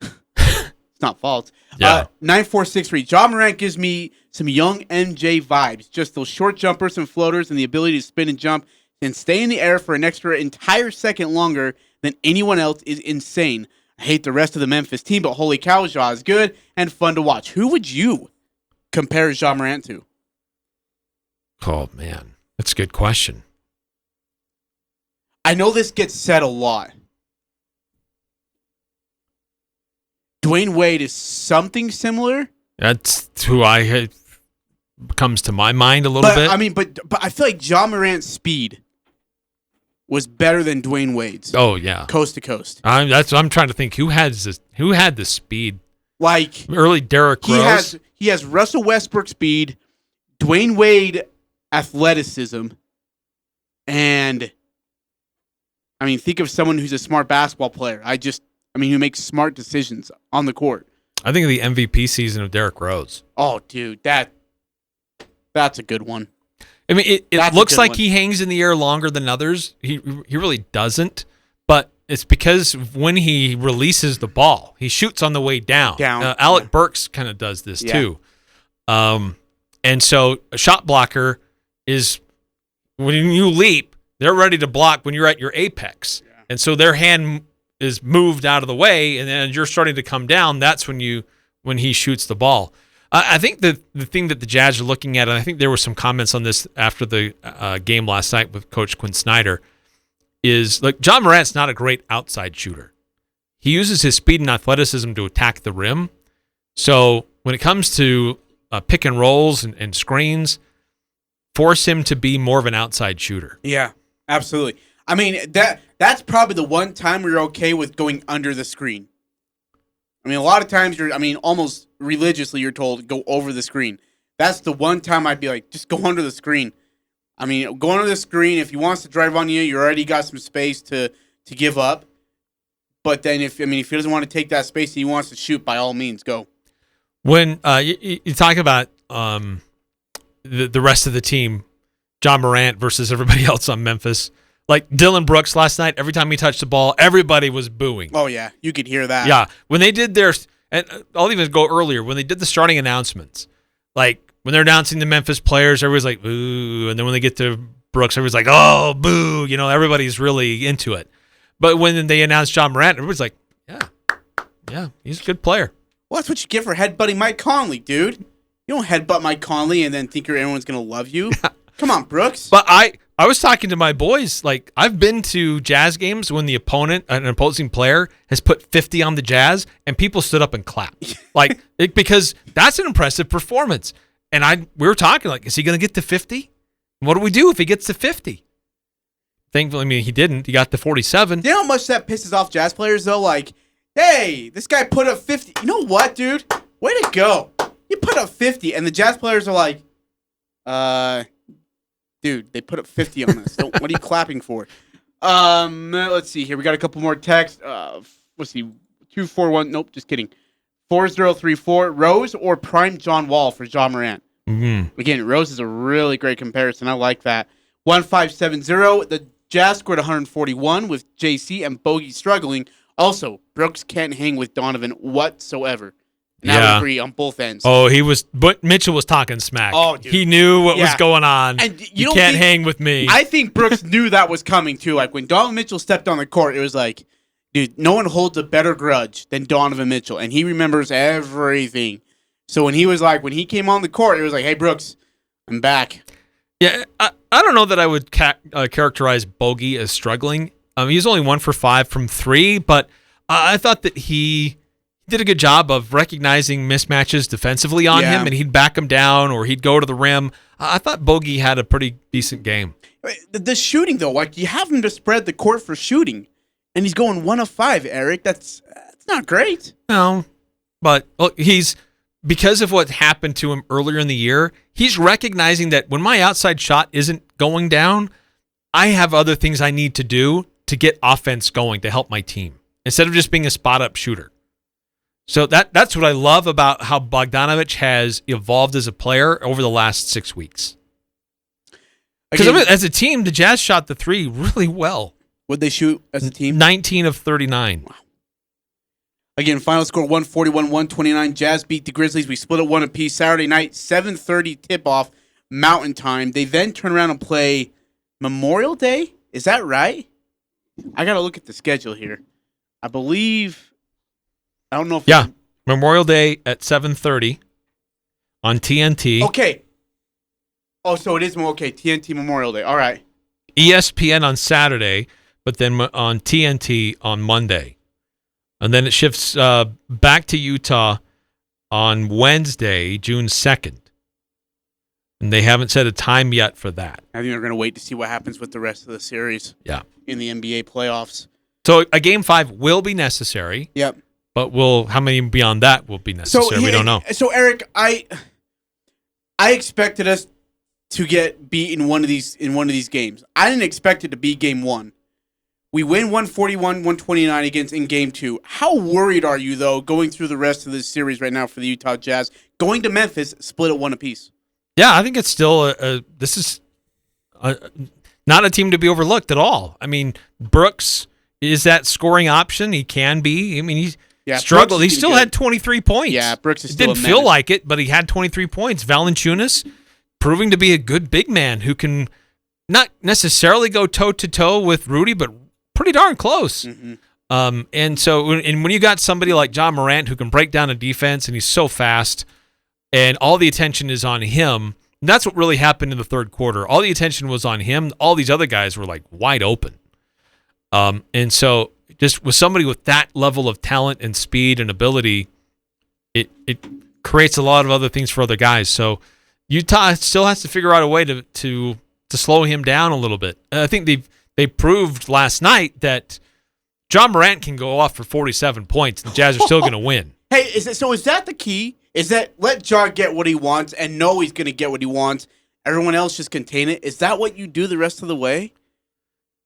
It's not false. 9463. Ja Morant gives me some young MJ vibes. Just those short jumpers and floaters and the ability to spin and jump and stay in the air for an extra entire second longer than anyone else is insane. I hate the rest of the Memphis team, but holy cow, Ja is good and fun to watch. Who would you compare Ja Morant to? Oh, man. That's a good question. I know this gets said a lot. Dwayne Wade is something similar. That's who comes to my mind a little bit. I mean, but I feel like Ja Morant's speed was better than Dwayne Wade's. Oh yeah, coast to coast. I'm trying to think who had the speed. Like early Derrick Rose. He has Russell Westbrook speed, Dwayne Wade athleticism, and I mean, think of someone who's a smart basketball player. Who makes smart decisions on the court. I think of the MVP season of Derrick Rose. Oh, dude, that's a good one. I mean, it looks like he hangs in the air longer than others. He really doesn't, but it's because when he releases the ball, he shoots on the way down. Alec Burks kind of does this too. And so a shot blocker is when you leap, they're ready to block when you're at your apex. Yeah. And so their hand is moved out of the way, and then you're starting to come down. That's when he shoots the ball. I think the thing that the Jazz are looking at, and I think there were some comments on this after the game last night with Coach Quinn Snyder, is like Ja Morant's not a great outside shooter. He uses his speed and athleticism to attack the rim. So when it comes to pick and rolls and screens, force him to be more of an outside shooter. Yeah, absolutely. I mean, that's probably the one time we're okay with going under the screen. I mean, a lot of times almost religiously you're told go over the screen. That's the one time I'd be like, just go under the screen. I mean, go under the screen. If he wants to drive on you already got some space to give up. But then if he doesn't want to take that space and he wants to shoot, by all means, go. When you talk about the rest of the team, Ja Morant versus everybody else on Memphis, like Dylan Brooks last night, every time he touched the ball, everybody was booing. Oh, yeah. You could hear that. Yeah. When they did and I'll even go earlier, when they did the starting announcements, like when they're announcing the Memphis players, everybody's like, boo. And then when they get to Brooks, everybody's like, oh, boo. Everybody's really into it. But when they announced Ja Morant, everybody's like, yeah, he's a good player. Well, that's what you get for headbutting Mike Conley, dude. You don't headbutt Mike Conley and then think everyone's going to love you. Come on, Brooks. But I was talking to my boys. Like, I've been to Jazz games when an opposing player has put 50 on the Jazz, and people stood up and clapped. Because that's an impressive performance. And we were talking, like, is he going to get to 50? What do we do if he gets to 50? Thankfully, he didn't. He got to 47. You know how much that pisses off Jazz players, though? Like, hey, this guy put up 50. You know what, dude? Way to go. You put up 50, and the Jazz players are like, dude, they put up 50 on us. What are you clapping for? Let's see here. We got a couple more texts. Let's see. 241. Nope, just kidding. 4034. Rose or prime John Wall for Ja Morant? Mm-hmm. Again, Rose is a really great comparison. I like that. 1570. The Jazz scored 141 with JC and Bogey struggling. Also, Brooks can't hang with Donovan whatsoever. And I would agree on both ends. Oh, but Mitchell was talking smack. Oh, dude. He knew what was going on. And you can't hang with me. I think Brooks knew that was coming too. Like when Donovan Mitchell stepped on the court, it was like, dude, no one holds a better grudge than Donovan Mitchell, and he remembers everything. So when he came on the court, it was like, hey, Brooks, I'm back. Yeah, I don't know that I would characterize Bogey as struggling. He's only 1 for 5 from 3, but I thought that he did a good job of recognizing mismatches defensively on him, and he'd back him down or he'd go to the rim. I thought Bogey had a pretty decent game. The shooting, though, like you have him to spread the court for shooting, and he's going 1 of 5, Eric. That's not great. No, but look, because of what happened to him earlier in the year, he's recognizing that when my outside shot isn't going down, I have other things I need to do to get offense going to help my team instead of just being a spot-up shooter. So that's what I love about how Bogdanović has evolved as a player over the last 6 weeks. Because as a team, the Jazz shot the 3 really well. What'd they shoot as a team? 19 of 39. Wow. Again, final score 141-129. Jazz beat the Grizzlies. We split it 1 apiece. Saturday night, 7:30 tip-off Mountain Time. They then turn around and play Memorial Day. Is that right? I got to look at the schedule here. I don't know if... Yeah, Memorial Day at 7:30 on TNT. Okay. Oh, so it is, okay, TNT Memorial Day. All right. ESPN on Saturday, but then on TNT on Monday. And then it shifts back to Utah on Wednesday, June 2nd. And they haven't set a time yet for that. I think they're going to wait to see what happens with the rest of the series. Yeah. In the NBA playoffs. So a Game 5 will be necessary. Yep. But how many beyond that will be necessary? We don't know. So, Eric, I expected us to get beat in one of these games. I didn't expect it to be Game 1. We win 141-129 in Game 2. How worried are you, though, going through the rest of this series right now for the Utah Jazz? Going to Memphis, split at 1 apiece. Yeah, I think it's still this is not a team to be overlooked at all. I mean, Brooks is that scoring option. He can be. I mean, he struggled. He still had 23 points. Yeah, Brooks is still didn't feel like it, but he had 23 points. Valanciunas proving to be a good big man who can not necessarily go toe-to-toe with Rudy, but pretty darn close. Mm-hmm. And when you got somebody like John Morant who can break down a defense and he's so fast and all the attention is on him, and that's what really happened in the third quarter. All the attention was on him. All these other guys were like wide open. And so just with somebody with that level of talent and speed and ability, it creates a lot of other things for other guys. So Utah still has to figure out a way to slow him down a little bit. And I think they proved last night that John Morant can go off for 47 points and the Jazz are still going to win. Hey, is that the key? Is that let John get what he wants and know he's going to get what he wants? Everyone else just contain it? Is that what you do the rest of the way?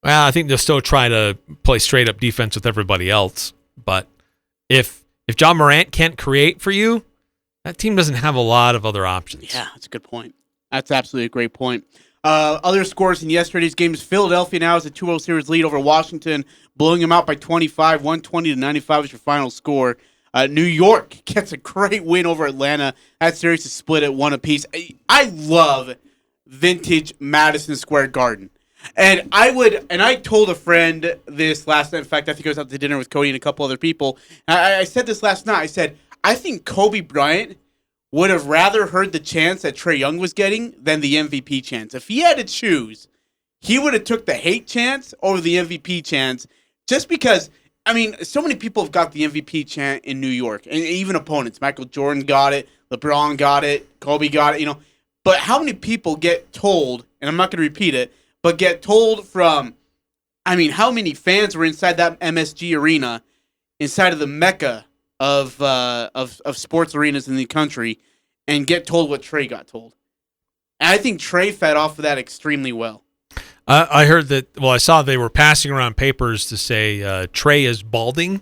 Well, I think they'll still try to play straight up defense with everybody else. But if John Morant can't create for you, that team doesn't have a lot of other options. Yeah, that's a good point. That's absolutely a great point. Other scores in yesterday's games: Philadelphia now has a 2-0 series lead over Washington, blowing them out by 25. 120-95 is your final score. New York gets a great win over Atlanta. That series is split at 1 apiece. I love vintage Madison Square Garden. And I told a friend this last night. In fact, I think I was out to dinner with Cody and a couple other people. I said this last night. I said, I think Kobe Bryant would have rather heard the chance that Trae Young was getting than the MVP chance. If he had to choose, he would have took the hate chance over the MVP chance just because, I mean, so many people have got the MVP chant in New York, and even opponents. Michael Jordan got it, LeBron got it, Kobe got it, But how many people get told, and I'm not going to repeat it, but get told from, I mean, how many fans were inside that MSG arena, inside of the mecca of sports arenas in the country, and get told what Trae got told? And I think Trae fed off of that extremely well. I heard that, I saw they were passing around papers to say Trae is balding.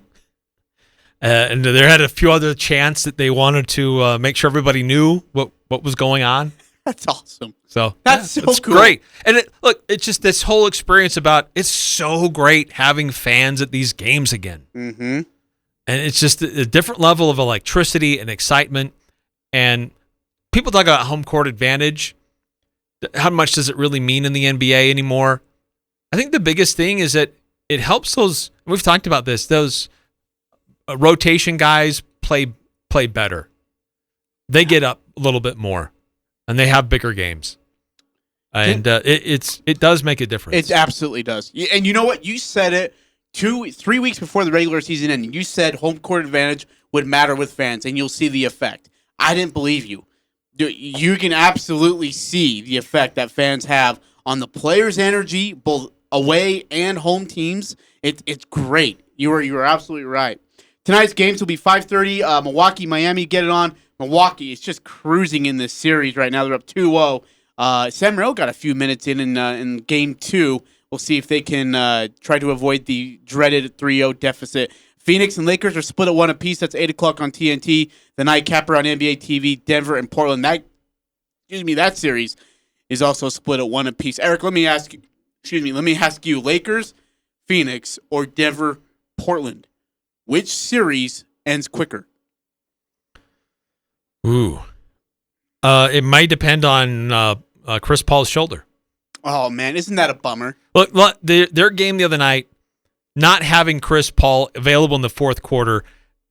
And there had a few other chants that they wanted to make sure everybody knew what was going on. That's awesome. So that's it's cool. Great. And it's just this whole experience about it's so great having fans at these games again. Mm-hmm. And it's just a different level of electricity and excitement. And people talk about home court advantage. How much does it really mean in the NBA anymore? I think the biggest thing is that it helps those, we've talked about this, those rotation guys play better. They get up a little bit more, and they have bigger games. And it does make a difference. It absolutely does. And you know what? You said it 3 weeks before the regular season ended. You said home court advantage would matter with fans, and you'll see the effect. I didn't believe you. You can absolutely see the effect that fans have on the players' energy, both away and home teams. It's great. You are absolutely right. Tonight's games will be 5:30. Milwaukee, Miami, get it on. Milwaukee is just cruising in this series right now. They're up 2-0. Sam Merrill got a few minutes in game 2. We'll see if they can try to avoid the dreaded 3-0 deficit. Phoenix and Lakers are split at 1 apiece. That's 8 o'clock on TNT. The nightcapper on NBA TV, Denver and Portland. That series is also split at 1 apiece. Eric, let me ask you, Lakers, Phoenix, or Denver, Portland? Which series ends quicker? Ooh. It might depend on Chris Paul's shoulder. Oh, man, isn't that a bummer? Look, their game the other night, not having Chris Paul available in the fourth quarter,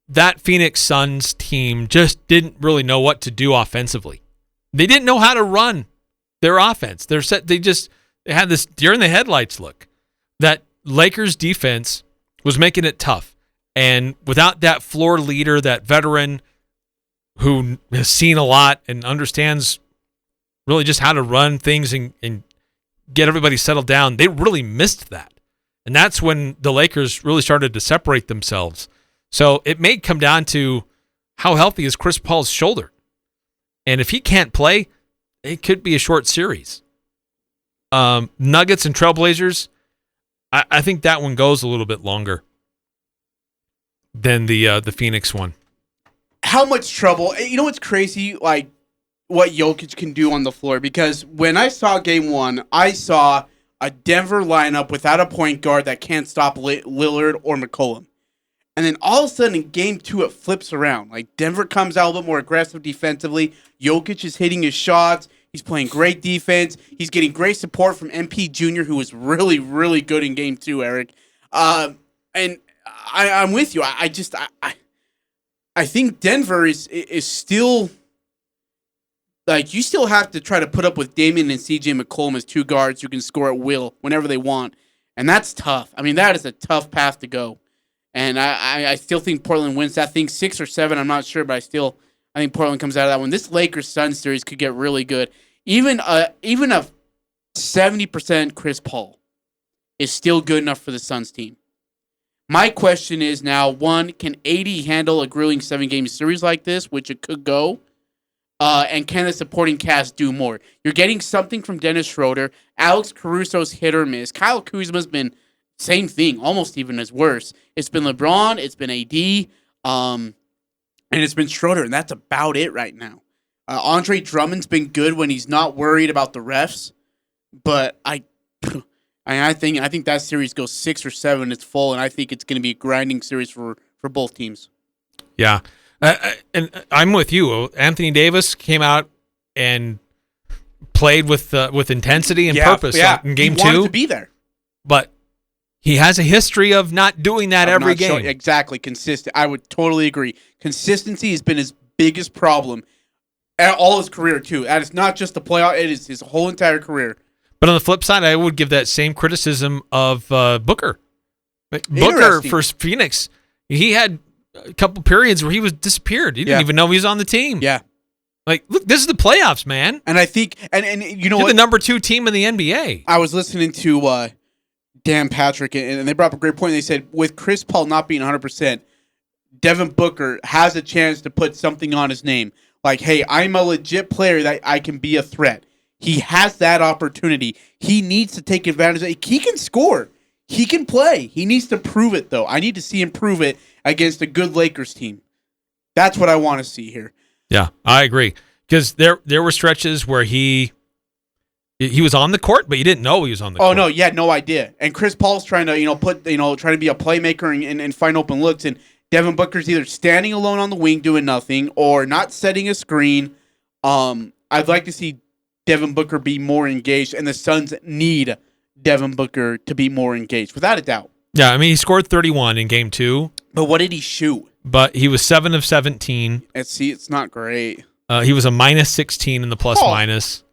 that Phoenix Suns team just didn't really know what to do offensively. They didn't know how to run their offense. They had this deer in the headlights look. That Lakers defense was making it tough. And without that floor leader, that veteran who has seen a lot and understands really just how to run things and get everybody settled down, they really missed that. And that's when the Lakers really started to separate themselves. So it may come down to how healthy is Chris Paul's shoulder. And if he can't play, it could be a short series. Nuggets and Trailblazers, I think that one goes a little bit longer than the Phoenix one. How much trouble? You know what's crazy? Like what Jokic can do on the floor. Because when I saw game 1, I saw a Denver lineup without a point guard that can't stop Lillard or McCollum. And then all of a sudden in game 2, it flips around. Like Denver comes out a little bit more aggressive defensively. Jokic is hitting his shots. He's playing great defense. He's getting great support from MP Jr., who was really, really good in game 2, Eric. And I'm with you. I think Denver is still, like, you still have to try to put up with Damian and CJ McCollum as two guards who can score at will whenever they want. And that's tough. I mean, that is a tough path to go. And I still think Portland wins that thing 6 or 7. I'm not sure, but I think Portland comes out of that one. This Lakers-Suns series could get really good. Even a 70% Chris Paul is still good enough for the Suns team. My question is now, 1, can AD handle a grueling 7-game series like this, which it could go? And can the supporting cast do more? You're getting something from Dennis Schroeder. Alex Caruso's hit or miss. Kyle Kuzma's been same thing, almost even as worse. It's been LeBron, it's been AD, and it's been Schroeder, and that's about it right now. Andre Drummond's been good when he's not worried about the refs, but I think that series goes 6 or 7. It's full, and I think it's going to be a grinding series for both teams. Yeah, and I'm with you. Anthony Davis came out and played with intensity and purpose in game 2. He wanted to be there, but he has a history of not doing that every game. Exactly, consistent. I would totally agree. Consistency has been his biggest problem all his career too. And it's not just the playoff; it is his whole entire career. But on the flip side, I would give that same criticism of Booker. Booker for Phoenix, he had a couple periods where he was disappeared. He didn't even know he was on the team. Yeah. Like, look, this is the playoffs, man. And I think, and you know You're what? the number 2 team in the NBA. I was listening to Dan Patrick, and they brought up a great point. They said, with Chris Paul not being 100%, Devin Booker has a chance to put something on his name. Like, hey, I'm a legit player that I can be a threat. He has that opportunity. He needs to take advantage of it. He can score. He can play. He needs to prove it, though. I need to see him prove it against a good Lakers team. That's what I want to see here. Yeah, I agree. Because there were stretches where he was on the court, but you didn't know he was on the court. Oh, no, you had no idea. And Chris Paul's trying to, trying to be a playmaker and find open looks. And Devin Booker's either standing alone on the wing doing nothing or not setting a screen. I'd like to see Devin Booker be more engaged, and the Suns need Devin Booker to be more engaged, without a doubt. Yeah, I mean, he scored 31 in game 2. But what did he shoot? But he was 7 of 17. It's not great. He was a minus 16 in the plus minus.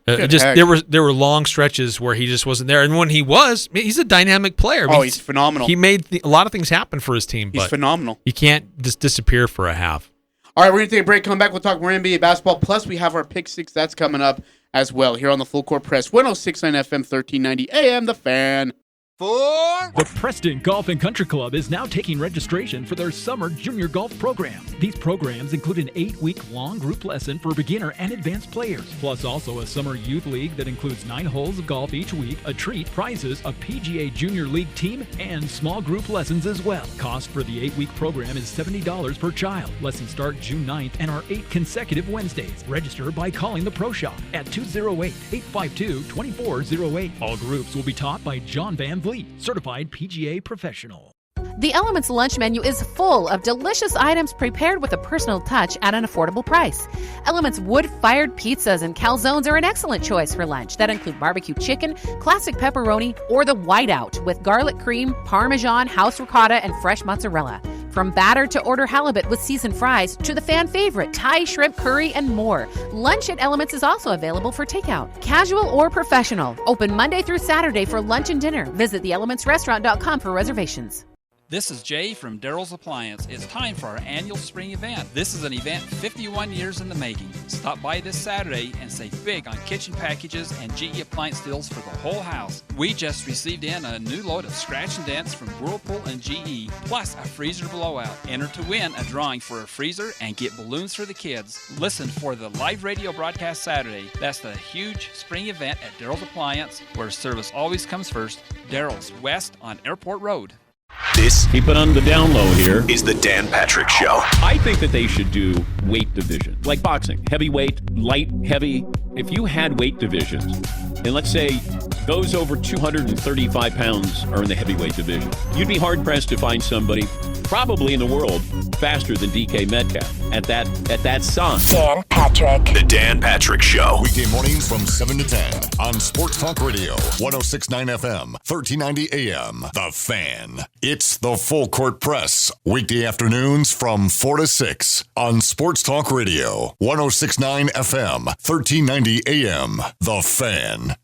There were long stretches where he just wasn't there, and when he was, he's a dynamic player. He's phenomenal. He made a lot of things happen for his team. He's phenomenal. You can't just disappear for a half. All right, we're gonna take a break. Come back. We'll talk more NBA basketball. Plus, we have our pick six that's coming up as well here on the Full Court Press. 106.9 FM, 1390 AM. The Fan. The Preston Golf and Country Club is now taking registration for their summer junior golf program. These programs include an 8-week-long group lesson for beginner and advanced players, plus also a summer youth league that includes 9 holes of golf each week, a treat, prizes, a PGA Junior League team, and small group lessons as well. Cost for the 8-week program is $70 per child. Lessons start June 9th and are 8 consecutive Wednesdays. Register by calling the Pro Shop at 208-852-2408. All groups will be taught by John Van Vliet, certified PGA professional. The Elements lunch menu is full of delicious items prepared with a personal touch at an affordable price. Elements wood-fired pizzas and calzones are an excellent choice for lunch that include barbecue chicken, classic pepperoni, or the whiteout with garlic cream, parmesan, house ricotta, and fresh mozzarella. From batter to order halibut with seasoned fries to the fan favorite Thai shrimp curry and more. Lunch at Elements is also available for takeout, casual or professional. Open Monday through Saturday for lunch and dinner. Visit theelementsrestaurant.com for reservations. This is Jay from Daryl's Appliance. It's time for our annual spring event. This is an event 51 years in the making. Stop by this Saturday and save big on kitchen packages and GE appliance deals for the whole house. We just received in a new load of scratch and dents from Whirlpool and GE, plus a freezer blowout. Enter to win a drawing for a freezer and get balloons for the kids. Listen for the live radio broadcast Saturday. That's the huge spring event at Daryl's Appliance, where service always comes first. Daryl's West on Airport Road. This, keep it on the down low here, is the Dan Patrick Show. I think that they should do weight division, like boxing, heavyweight, light, heavy. If you had weight divisions, and let's say those over 235 pounds are in the heavyweight division, you'd be hard-pressed to find somebody probably in the world faster than DK Metcalf at that size. Dan Patrick. The Dan Patrick Show. Weekday mornings from 7 to 10 on Sports Talk Radio, 106.9 FM, 1390 AM. The Fan. It's the Full Court Press. Weekday afternoons from 4 to 6 on Sports Talk Radio, 106.9 FM, 1390 AM. The Fan.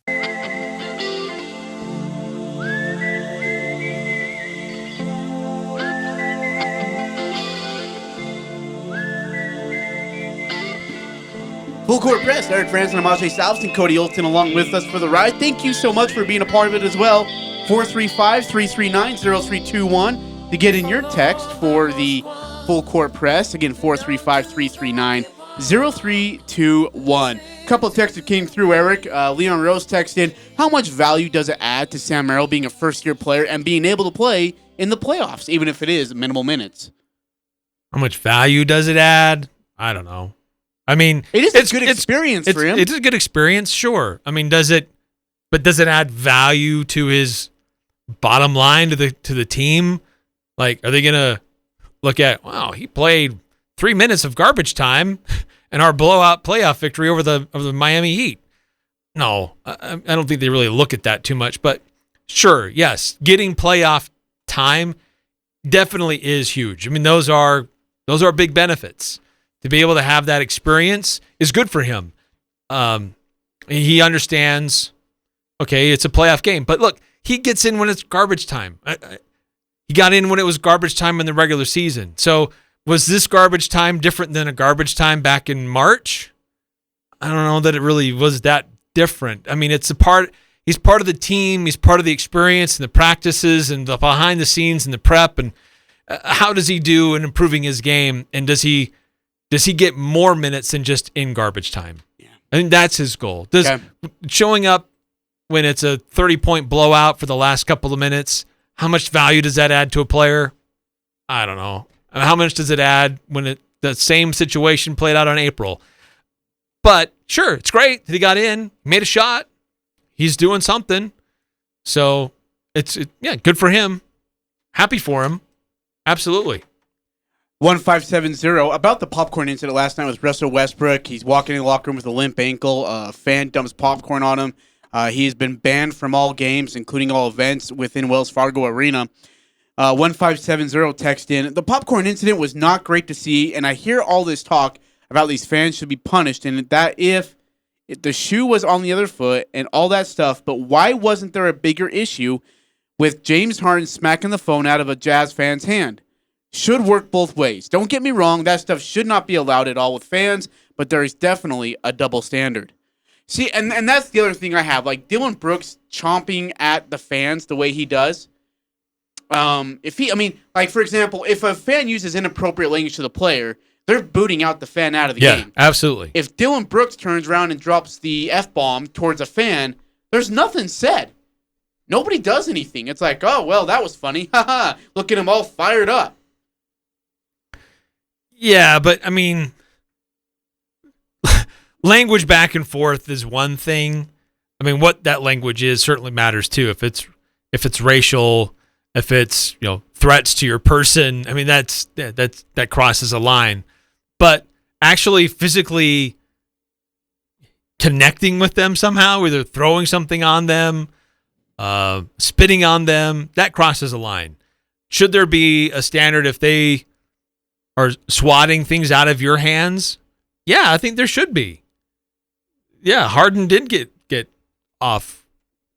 Full Court Press, Eric Frandsen and Ajay, Salvesen, Cody Olton along with us for the ride. Thank you so much for being a part of it as well. 435-339-0321 to get in your text for the Full Court Press. Again, 435-339-0321. A couple of texts that came through, Eric. Leon Rose texted, how much value does it add to Sam Merrill being a first-year player and being able to play in the playoffs, even if it is minimal minutes? How much value does it add? I don't know. I mean, it's a good experience for him. It's a good experience, sure. I mean, does it add value to his bottom line to the team? Like, are they gonna look at, wow, he played 3 minutes of garbage time and our blowout playoff victory over the Miami Heat? No, I don't think they really look at that too much. But sure, yes, getting playoff time definitely is huge. I mean, those are big benefits. To be able to have that experience is good for him. He understands, okay, it's a playoff game. But look, he gets in when it's garbage time. He got in when it was garbage time in the regular season. So was this garbage time different than a garbage time back in March? I don't know that it really was that different. I mean, he's part of the team. He's part of the experience and the practices and the behind the scenes and the prep. And how does he do in improving his game? And does he get more minutes than just in garbage time? Yeah. I think that's his goal. Showing up when it's a 30-point blowout for the last couple of minutes, how much value does that add to a player? I don't know. How much does it add when the same situation played out in April? But sure, it's great that he got in, made a shot. He's doing something. So it's good for him. happy for him. Absolutely. 1570 about the popcorn incident last night with Russell Westbrook. He's walking in the locker room with a limp ankle. A fan dumps popcorn on him. He has been banned from all games, including all events within Wells Fargo Arena. 1570 text in. The popcorn incident was not great to see, and I hear all this talk about these fans should be punished, and that if the shoe was on the other foot and all that stuff, but why wasn't there a bigger issue with James Harden smacking the phone out of a Jazz fan's hand? Should work both ways. Don't get me wrong, that stuff should not be allowed at all with fans, but there is definitely a double standard. See, and that's the other thing I have. Like, Dylan Brooks chomping at the fans the way he does. For example, if a fan uses inappropriate language to the player, they're booting out the fan out of the game. Yeah, absolutely. If Dylan Brooks turns around and drops the F-bomb towards a fan, there's nothing said. Nobody does anything. It's like, oh, well, that was funny. Haha, look at him all fired up. Yeah, but I mean, language back and forth is one thing. I mean, what that language is certainly matters too. If it's racial, if it's threats to your person, I mean that crosses a line. But actually, physically connecting with them somehow, either throwing something on them, spitting on them, that crosses a line. Should there be a standard if they are swatting things out of your hands? Yeah, I think there should be. Yeah, Harden did get off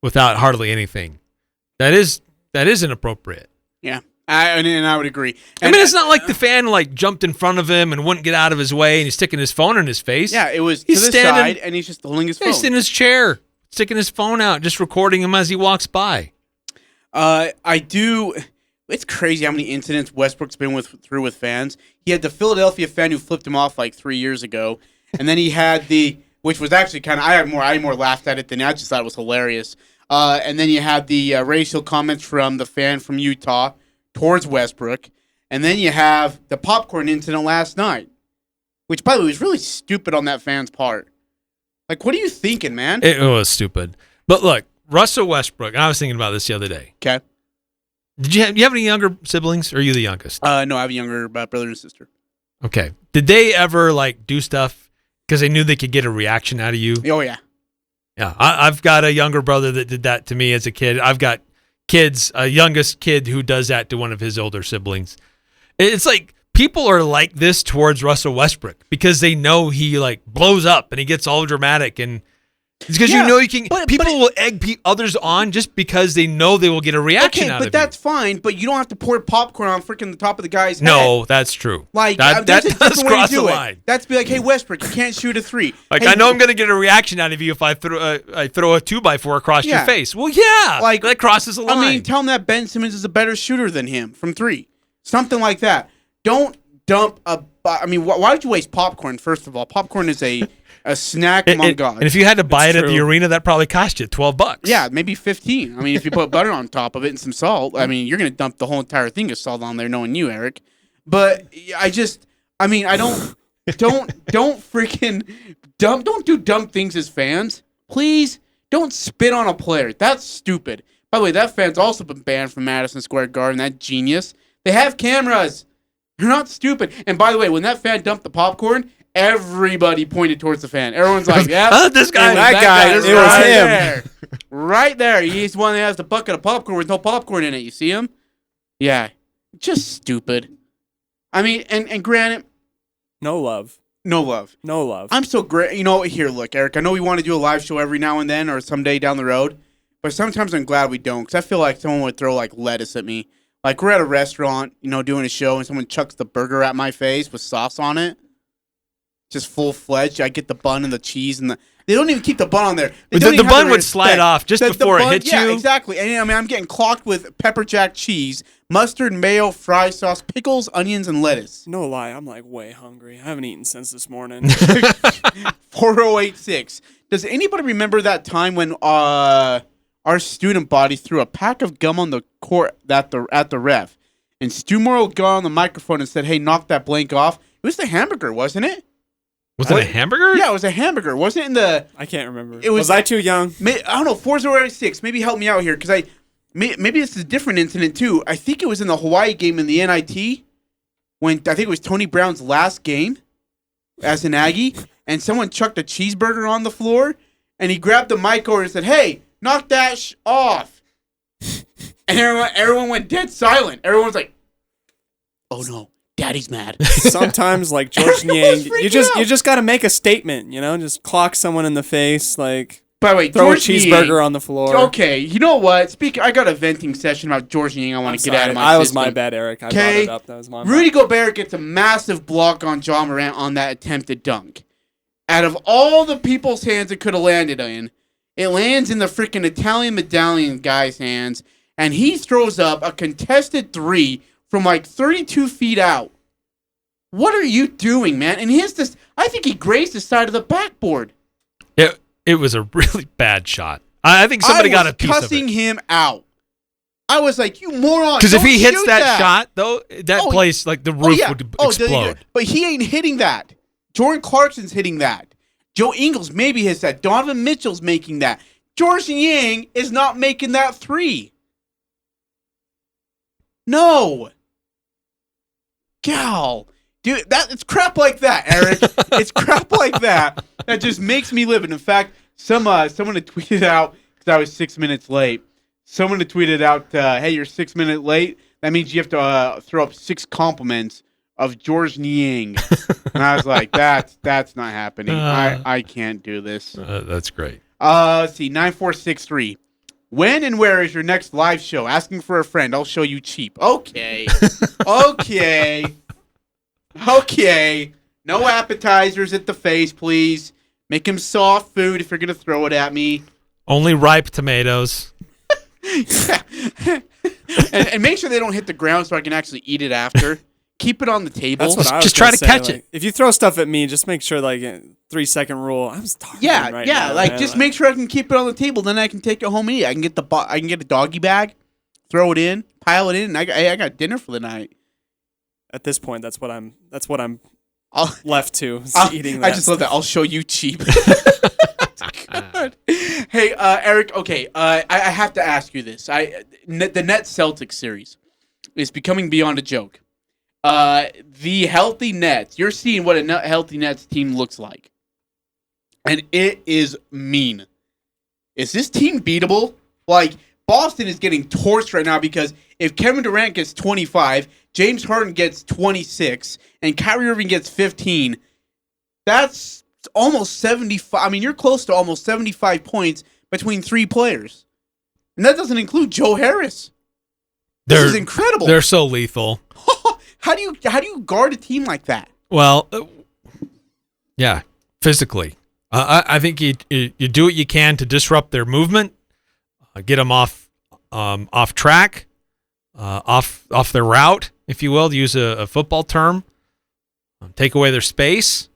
without hardly anything. That is inappropriate. Yeah, I would agree. I mean, it's not like the fan jumped in front of him and wouldn't get out of his way, and he's sticking his phone in his face. Yeah, it was to the side, and he's just holding his phone. He's in his chair, sticking his phone out, just recording him as he walks by. It's crazy how many incidents Westbrook's been through with fans. He had the Philadelphia fan who flipped him off 3 years ago, and then he had which was actually kind of I more laughed at it than I just thought it was hilarious. And then you had the racial comments from the fan from Utah towards Westbrook, and then you have the popcorn incident last night, which by the way was really stupid on that fan's part. Like, what are you thinking, man? It was stupid. But look, Russell Westbrook. And I was thinking about this the other day. Okay. Do you have any younger siblings, or are you the youngest? No, I have a younger brother and sister. Okay. Did they ever do stuff because they knew they could get a reaction out of you? Oh yeah. Yeah, I've got a younger brother that did that to me as a kid. I've got a youngest kid who does that to one of his older siblings. It's like people are like this towards Russell Westbrook because they know he blows up and he gets all dramatic, and it's because you can. People will egg others on just because they know they will get a reaction out of you. But that's fine. But you don't have to pour popcorn on freaking the top of the guy's head. No, that's true. That does cross the line. That's be like, hey Westbrook, you can't shoot a three. I know I'm going to get a reaction out of you if I throw a 2x4 across your face. Well, yeah, that crosses a line. I mean, tell him that Ben Simmons is a better shooter than him from three, something like that. Don't dump why would you waste popcorn? First of all, popcorn is a snack among gods. And if you had to buy it at the arena, that probably cost you $12. Yeah, maybe 15. I mean, if you put butter on top of it and some salt, I mean, you're going to dump the whole entire thing of salt on there, knowing you, Eric. But don't do dumb things as fans. Please don't spit on a player. That's stupid. By the way, that fan's also been banned from Madison Square Garden. That genius. They have cameras. They're not stupid. And by the way, when that fan dumped the popcorn, everybody pointed towards the fan. Everyone's like, yeah, this guy, that guy. It was him. There. Right there. He's the one that has the bucket of popcorn with no popcorn in it. You see him? Yeah. Just stupid. I mean, and granted, no love. I'm so great. Here, look, Eric, I know we want to do a live show every now and then or someday down the road, but sometimes I'm glad we don't, because I feel like someone would throw lettuce at me. Like, we're at a restaurant, doing a show, and someone chucks the burger at my face with sauce on it. Just full-fledged. I get the bun and the cheese, and they don't even keep the bun on there. The bun would slide off just before it hits you. Yeah, exactly. And I'm getting clocked with pepper jack cheese, mustard, mayo, fry sauce, pickles, onions, and lettuce. No lie, I'm way hungry. I haven't eaten since this morning. 4086. Does anybody remember that time when our student body threw a pack of gum on the court at the ref, and Stu Morrow got on the microphone and said, "Hey, knock that blank off." It was the hamburger, wasn't it? Was it a hamburger? Yeah, it was a hamburger. Wasn't it in the... I can't remember. Was I too young? I don't know, 4086. Maybe help me out here, because maybe this is a different incident too. I think it was in the Hawaii game in the NIT when I think it was Tony Brown's last game as an Aggie, and someone chucked a cheeseburger on the floor, and he grabbed the mic over and said, "Hey, knock that off." And everyone went dead silent. Everyone's like, "Oh no, Daddy's mad." Sometimes, like George Yang, you just got to make a statement. Just clock someone in the face, like. By the way, throw George a cheeseburger Yang, on the floor. Okay, you know what? I got a venting session about George Yang. I want to get out of my system. was my bad, Eric. I brought it up. That was my Rudy Gobert gets a massive block on John Morant on that attempted dunk. Out of all the people's hands it could have landed in, it lands in the freaking Italian medallion guy's hands, and he throws up a contested three from like 32 feet out. What are you doing, man? And I think he grazed the side of the backboard. It was a really bad shot. I think somebody got a piece of it. I was cussing him out. I was like, "You moron!" Because if he hits that shot, though, that place, like the roof would explode. But he ain't hitting that. Jordan Clarkson's hitting that. Joe Ingles maybe hits that. Donovan Mitchell's making that. George Yang is not making that three. No. Gal. Dude, it's crap like that, Eric. It's crap like that just makes me live. And in fact, someone had tweeted out, because I was 6 minutes late, someone had tweeted out, "Hey, you're 6 minutes late. That means you have to throw up 6 compliments of George Niang." And I was like, that's not happening. I can't do this. That's great. Let's see, 9463. When and where is your next live show? Asking for a friend. I'll show you cheap. Okay. Okay. No appetizers at the face, please. Make him soft food if you're going to throw it at me. Only ripe tomatoes. and make sure they don't hit the ground so I can actually eat it after. Keep it on the table. That's what I was just try to say, catch it. If you throw stuff at me, just make sure, 3-second rule. I'm starving right now. Just make sure I can keep it on the table. Then I can take it home and eat. I can get a doggy bag, throw it in, pile it in, and I got dinner for the night. At this point, that's what I'm left to eating. I just love that. I'll show you cheap. Good. Hey, Eric. Okay, I have to ask you this. The Nets Celtics series is becoming beyond a joke. The healthy Nets. You're seeing what a healthy Nets team looks like, and it is mean. Is this team beatable? Like, Boston is getting torched right now because if Kevin Durant gets 25, James Harden gets 26, and Kyrie Irving gets 15, that's almost 75. I mean, you're close to almost 75 points between 3 players. And that doesn't include Joe Harris. This is incredible. They're so lethal. How do you guard a team like that? Well, yeah, physically. I think you do what you can to disrupt their movement, get them off track, off their route, if you will, to use a football term. Take away their space.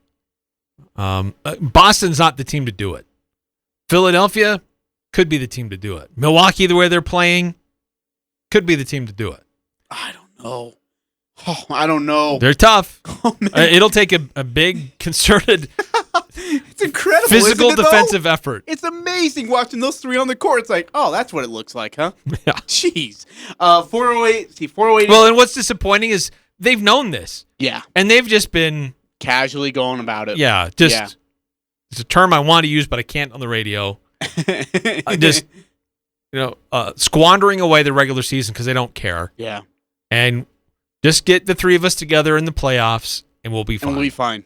Boston's not the team to do it. Philadelphia could be the team to do it. Milwaukee, the way they're playing, could be the team to do it. I don't know. Oh, I don't know. They're tough. Oh, it'll take a big, concerted, it's incredible, physical isn't it, defensive effort. It's amazing watching those 3 on the court. It's like, oh, that's what it looks like, huh? Yeah. Jeez. 408. 408. Well, and what's disappointing is they've known this. Yeah. And they've just been casually going about it. Yeah. It's a term I want to use, but I can't on the radio. Squandering away the regular season because they don't care. Yeah. And just get the 3 of us together in the playoffs, and we'll be fine. And we'll be fine.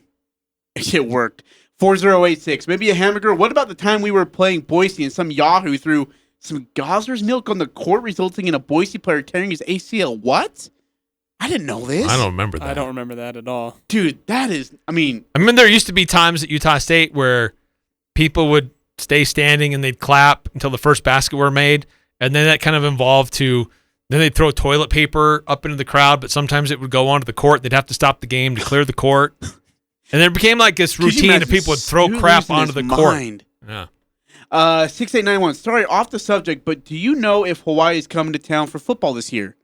It worked. 4086. Maybe a hamburger. What about the time we were playing Boise and some Yahoo threw some Gosler's milk on the court, resulting in a Boise player tearing his ACL? What? I didn't know this. I don't remember that. I don't remember that at all. Dude, that is, I mean, there used to be times at Utah State where people would stay standing and they'd clap until the first basket were made, and then that kind of evolved to, then they'd throw toilet paper up into the crowd, but sometimes it would go onto the court. They'd have to stop the game to clear the court. And it became like this routine that people would throw crap onto the court. Yeah. 6891. Sorry, off the subject, but do you know if Hawaii is coming to town for football this year?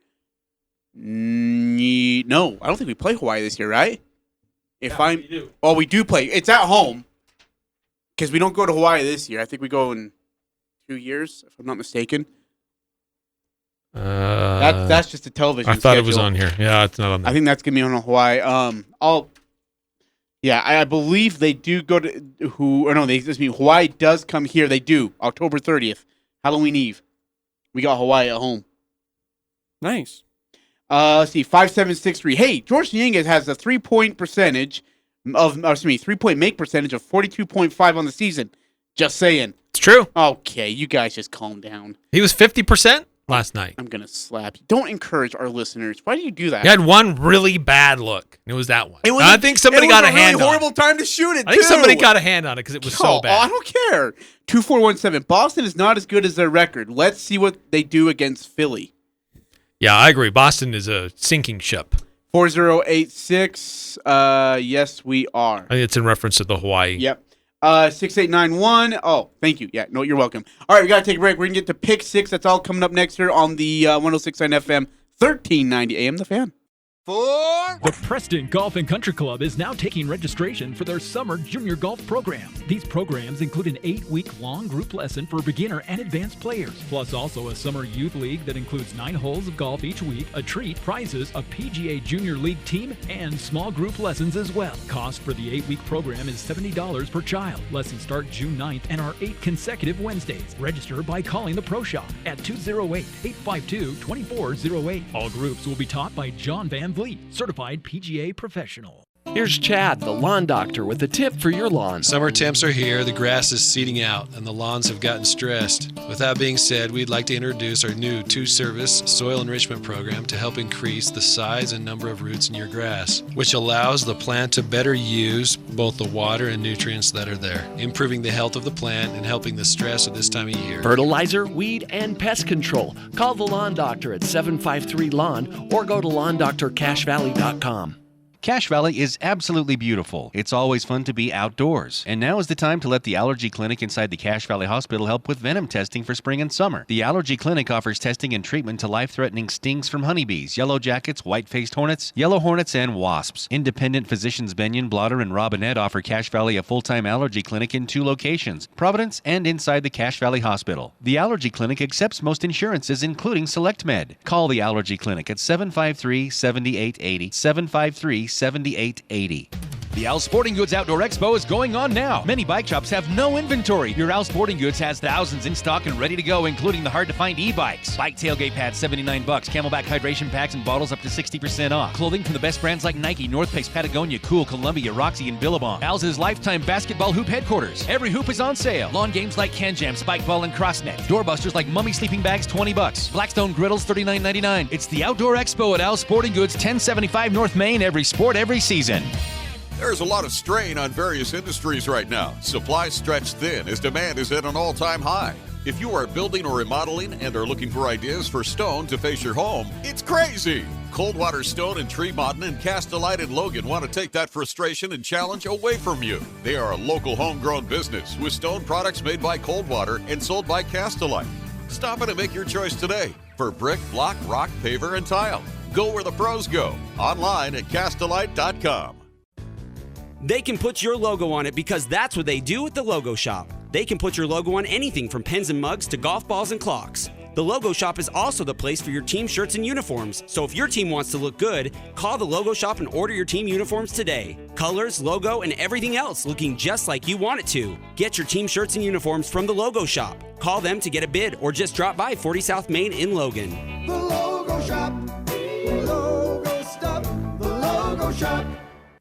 No, I don't think we play Hawaii this year, right? We do. Oh, we do play. It's at home because we don't go to Hawaii this year. I think we go in 2 years, if I'm not mistaken. That's just a television. I thought schedule. it was on here. Yeah, it's not on there. I think that's gonna be on Hawaii. I believe they do go to Hawaii does come here. They do October 30th, Halloween Eve. We got Hawaii at home. Nice. Let's see, 5763. Hey, George Niangas has a 3-point make percentage of 42.5 on the season. Just saying. It's true. Okay, you guys just calm down. He was 50% last night. I'm gonna slap you. Don't encourage our listeners. Why do you do that? He had one really bad look. And it was that one. I think somebody got a hand on it. It was a really horrible time to shoot it, I think somebody got a hand on it because it was so bad. I don't care. 2417. Boston is not as good as their record. Let's see what they do against Philly. Yeah, I agree. Boston is a sinking ship. 4086. Yes, we are. I think it's in reference to the Hawaii. Yep. 6891. Oh, thank you. Yeah, no, you're welcome. All right, we got to take a break. We're going to get to Pick 6. That's all coming up next here on the 106.9 FM, 1390 AM, The Fan. The Preston Golf and Country Club is now taking registration for their summer junior golf program. These programs include an 8-week-long group lesson for beginner and advanced players, plus also a summer youth league that includes 9 holes of golf each week, a treat, prizes, a PGA Junior League team, and small group lessons as well. Cost for the 8-week program is $70 per child. Lessons start June 9th and are 8 consecutive Wednesdays. Register by calling the Pro Shop at 208-852-2408. All groups will be taught by John Van Vliet, certified PGA professional. Here's Chad, the lawn doctor, with a tip for your lawn. Summer temps are here, the grass is seeding out, and the lawns have gotten stressed. With that being said, we'd like to introduce our new 2-service soil enrichment program to help increase the size and number of roots in your grass, which allows the plant to better use both the water and nutrients that are there, improving the health of the plant and helping the stress of this time of year. Fertilizer, weed, and pest control. Call the lawn doctor at 753-LAWN or go to LawnDoctorCashValley.com. Cache Valley is absolutely beautiful. It's always fun to be outdoors. And now is the time to let the allergy clinic inside the Cache Valley Hospital help with venom testing for spring and summer. The allergy clinic offers testing and treatment to life-threatening stings from honeybees, yellow jackets, white-faced hornets, yellow hornets, and wasps. Independent physicians Benyon, Blotter, and Robinette offer Cache Valley a full-time allergy clinic in 2 locations, Providence and inside the Cache Valley Hospital. The allergy clinic accepts most insurances, including SelectMed. Call the allergy clinic at 753-7880, 753-7880. The Al Sporting Goods Outdoor Expo is going on now. Many bike shops have no inventory. Your Al Sporting Goods has thousands in stock and ready to go, including the hard-to-find e-bikes. Bike tailgate pads, $79. Camelback hydration packs and bottles up to 60% off. Clothing from the best brands like Nike, North Face, Patagonia, Cool, Columbia, Roxy, and Billabong. Al's is lifetime basketball hoop headquarters. Every hoop is on sale. Lawn games like Can Jam, Spike Ball, and Crossnet. Doorbusters like Mummy sleeping bags, $20. Blackstone griddles, $39.99. It's the Outdoor Expo at Al Sporting Goods, 1075 North Main. Every sport, every season. There's a lot of strain on various industries right now. Supplies stretched thin as demand is at an all-time high. If you are building or remodeling and are looking for ideas for stone to face your home, it's crazy. Coldwater Stone and Tree Modern and Castellite and Logan want to take that frustration and challenge away from you. They are a local homegrown business with stone products made by Coldwater and sold by Castellite. Stop in and make your choice today for brick, block, rock, paver, and tile. Go where the pros go. Online at Castellite.com. They can put your logo on it because that's what they do at the Logo Shop. They can put your logo on anything from pens and mugs to golf balls and clocks. The Logo Shop is also the place for your team shirts and uniforms. So if your team wants to look good, call the Logo Shop and order your team uniforms today. Colors, logo, and everything else looking just like you want it to. Get your team shirts and uniforms from the Logo Shop. Call them to get a bid or just drop by 40 South Main in Logan. The Logo Shop. Logo Stop. The Logo Shop.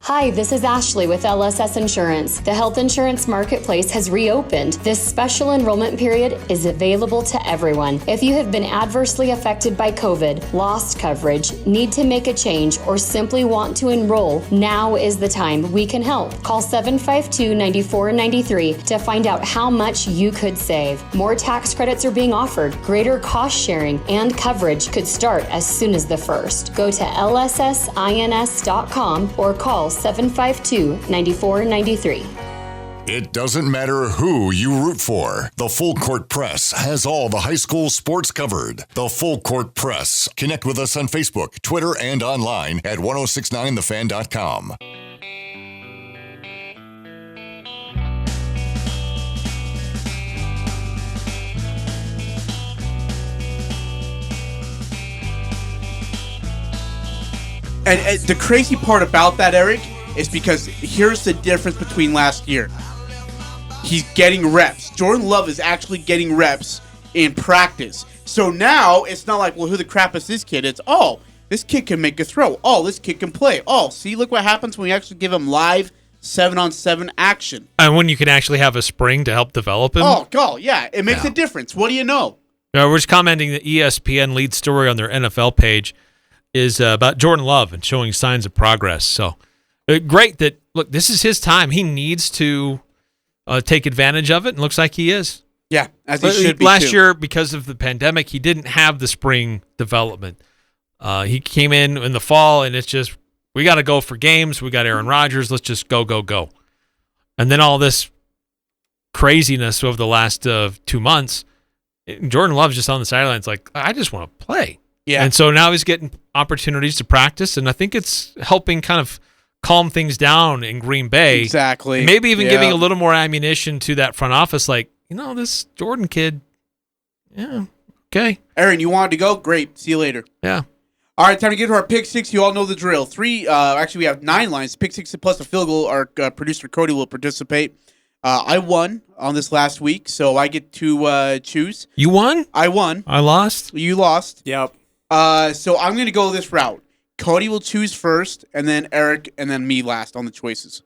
Hi, this is Ashley with LSS Insurance. The health insurance marketplace has reopened. This special enrollment period is available to everyone. If you have been adversely affected by COVID, lost coverage, need to make a change, or simply want to enroll, now is the time. We can help. Call 752-9493 to find out how much you could save. More tax credits are being offered. Greater cost sharing and coverage could start as soon as the 1st. Go to lssins.com or call 752-9493. It doesn't matter who you root for. The Full Court Press has all the high school sports covered. The Full Court Press. Connect with us on Facebook, Twitter, and online at 1069thefan.com. And the crazy part about that, Eric, is because here's the difference between last year. He's getting reps. Jordan Love is actually getting reps in practice. So now it's not like, well, who the crap is this kid? It's, oh, this kid can make a throw. Oh, this kid can play. Oh, see, look what happens when we actually give him live 7-on-7 action. And when you can actually have a spring to help develop him. Oh, God, yeah. It makes a difference. What do you know? We're just commenting the ESPN lead story on their NFL page is about Jordan Love and showing signs of progress. So great that, look, this is his time. He needs to take advantage of it, and looks like he is. Yeah, as he should be, last year, because of the pandemic, he didn't have the spring development. He came in the fall, and it's just, we got to go for games. We got Aaron Rodgers. Let's just go. And then all this craziness over the last 2 months, Jordan Love's just on the sidelines like, I just want to play. Yeah. And so now he's getting opportunities to practice, and I think it's helping kind of calm things down in Green Bay. Exactly. Maybe even giving a little more ammunition to that front office, like, this Jordan kid, okay. Aaron, you wanted to go? Great. See you later. Yeah. All right, time to get to our pick six. You all know the drill. Actually, we have 9 lines. Pick six plus a field goal. Our producer, Cody, will participate. I won on this last week, so I get to choose. You won? I won. I lost? You lost. Yep. So I'm going to go this route. Cody will choose first, and then Eric, and then me last on the choices.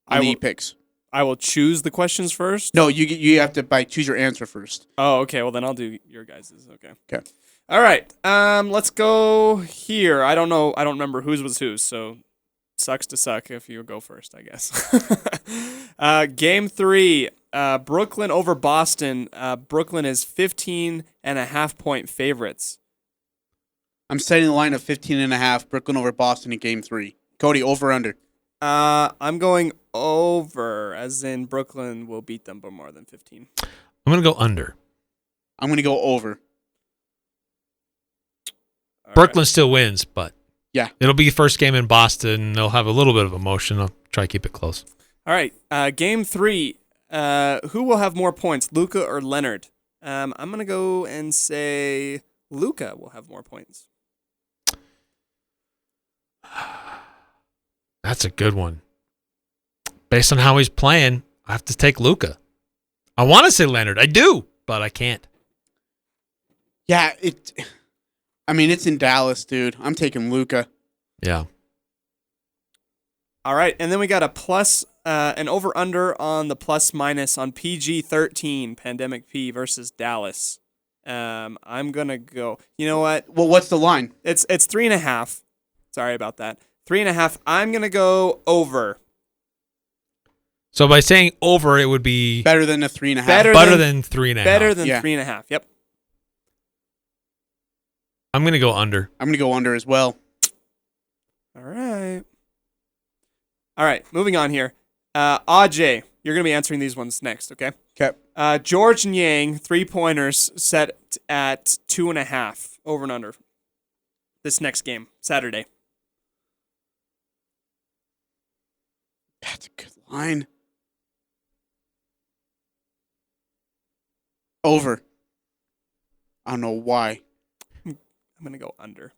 Picks. I will choose the questions first? No, you have to choose your answer first. Oh, okay. Well, then I'll do your guys's. Okay. Okay. All right. Let's go here. I don't know. I don't remember whose was whose, so sucks to suck if you go first, I guess. Game 3, Brooklyn over Boston. Brooklyn is 15.5-point favorites. I'm setting the line of 15.5. Brooklyn over Boston in Game 3. Cody, over under. I'm going over, as in Brooklyn will beat them by more than 15. I'm going to go under. I'm going to go over. Brooklyn still wins, but yeah, it'll be the first game in Boston. They'll have a little bit of emotion. I'll try to keep it close. All right. Game 3. Who will have more points, Luka or Leonard? I'm going to go and say Luka will have more points. That's a good one. Based on how he's playing, I have to take Luka. I want to say Leonard. I do, but I can't. Yeah, it's in Dallas, dude. I'm taking Luka. Yeah. All right, and then we got a plus, an over-under on the plus-minus on PG-13, Pandemic P versus Dallas. I'm going to go, you know what? Well, what's the line? It's 3.5. Sorry about that. 3.5. I'm going to go over. So by saying over, it would be better than a 3.5. Better than 3.5. Better than 3.5. Yep. I'm going to go under. I'm going to go under as well. All right. Moving on here. Ajay, you're going to be answering these ones next, okay? Okay. George and Yang, 3-pointers set at 2.5 over and under. This next game, Saturday. That's a good line. Over. I don't know why. I'm going to go under.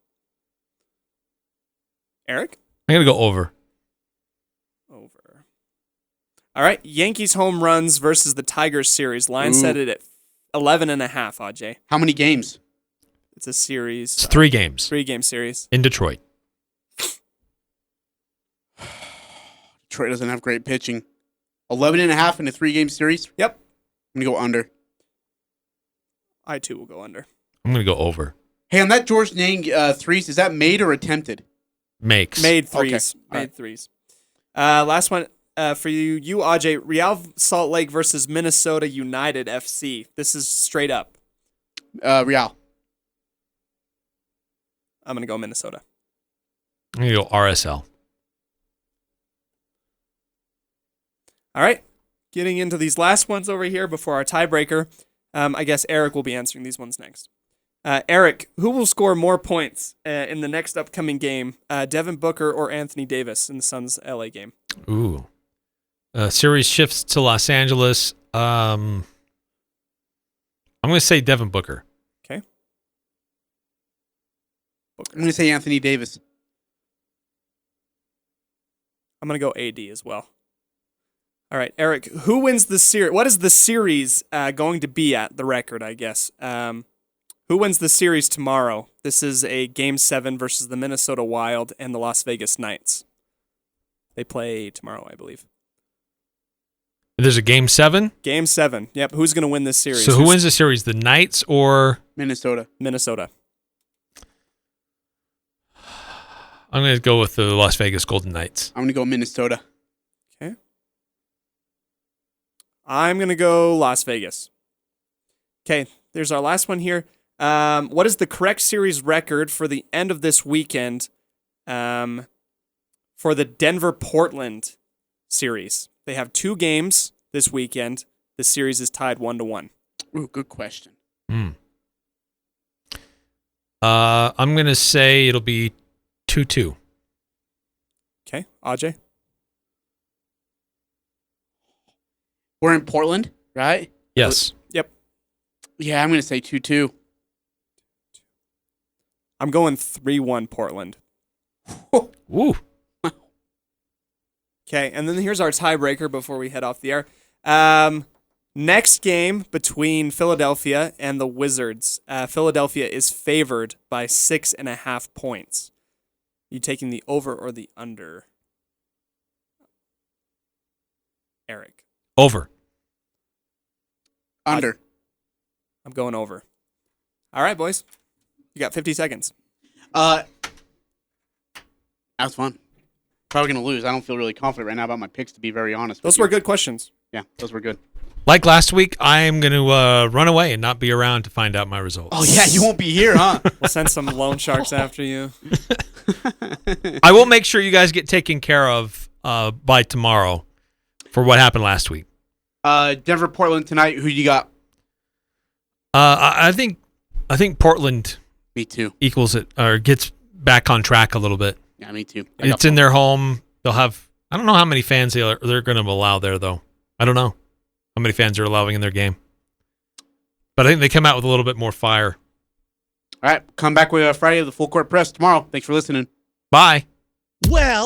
Eric? I'm going to go over. Over. All right. Yankees home runs versus the Tigers series. Line set it at 11.5, Ajay. How many games? It's a series. It's 3 games. 3-game series. In Detroit. Detroit doesn't have great pitching. 11.5 in a 3-game series? Yep. I'm going to go under. I, too, will go under. I'm going to go over. Hey, on that George Yang threes, is that made or attempted? Makes. Made threes. Okay. Made threes. Last one for you, Ajay. Real Salt Lake versus Minnesota United FC. This is straight up. Real. I'm going to go Minnesota. I'm going to go RSL. All right. Getting into these last ones over here before our tiebreaker. I guess Eric will be answering these ones next. Eric, who will score more points in the next upcoming game? Devin Booker or Anthony Davis in the Suns LA game? Ooh. Series shifts to Los Angeles. I'm going to say Devin Booker. Okay. I'm going to say Anthony Davis. I'm going to go AD as well. All right, Eric, who wins the series? What is the series going to be at, the record, I guess? Who wins the series tomorrow? This is a Game 7 versus the Minnesota Wild and the Las Vegas Knights. They play tomorrow, I believe. There's a Game 7? Game 7. Yep. Who's going to win this series? So who wins the series? The Knights or? Minnesota. Minnesota. I'm going to go with the Las Vegas Golden Knights. I'm going to go Minnesota. Okay. I'm going to go Las Vegas. Okay, there's our last one here. What is the correct series record for the end of this weekend for the Denver-Portland series? They have 2 games this weekend. The series is tied 1-1. Ooh, good question. I'm going to say it'll be 2-2. Okay, Ajay? We're in Portland, right? Yes. Yep. Yeah, I'm going to say 2-2. I'm going 3-1 Portland. Woo. Okay, and then here's our tiebreaker before we head off the air. Next game between Philadelphia and the Wizards. Philadelphia is favored by 6.5 points. You taking the over or the under? Eric. Over. Under. I'm going over. All right, boys. You got 50 seconds. That was fun. Probably going to lose. I don't feel really confident right now about my picks, to be very honest. Those were good questions. Yeah, those were good. Like last week, I'm going to run away and not be around to find out my results. Oh, yeah, you won't be here, huh? We'll send some loan sharks after you. I will make sure you guys get taken care of by tomorrow for what happened last week. Denver, Portland tonight. Who you got? I think Portland. Me too. Equals it or gets back on track a little bit. Yeah, me too. It's in their home. They'll have. I don't know how many fans they're going to allow there, though. I don't know how many fans are allowing in their game. But I think they come out with a little bit more fire. All right, come back with Friday of the Full Court Press tomorrow. Thanks for listening. Bye. Well.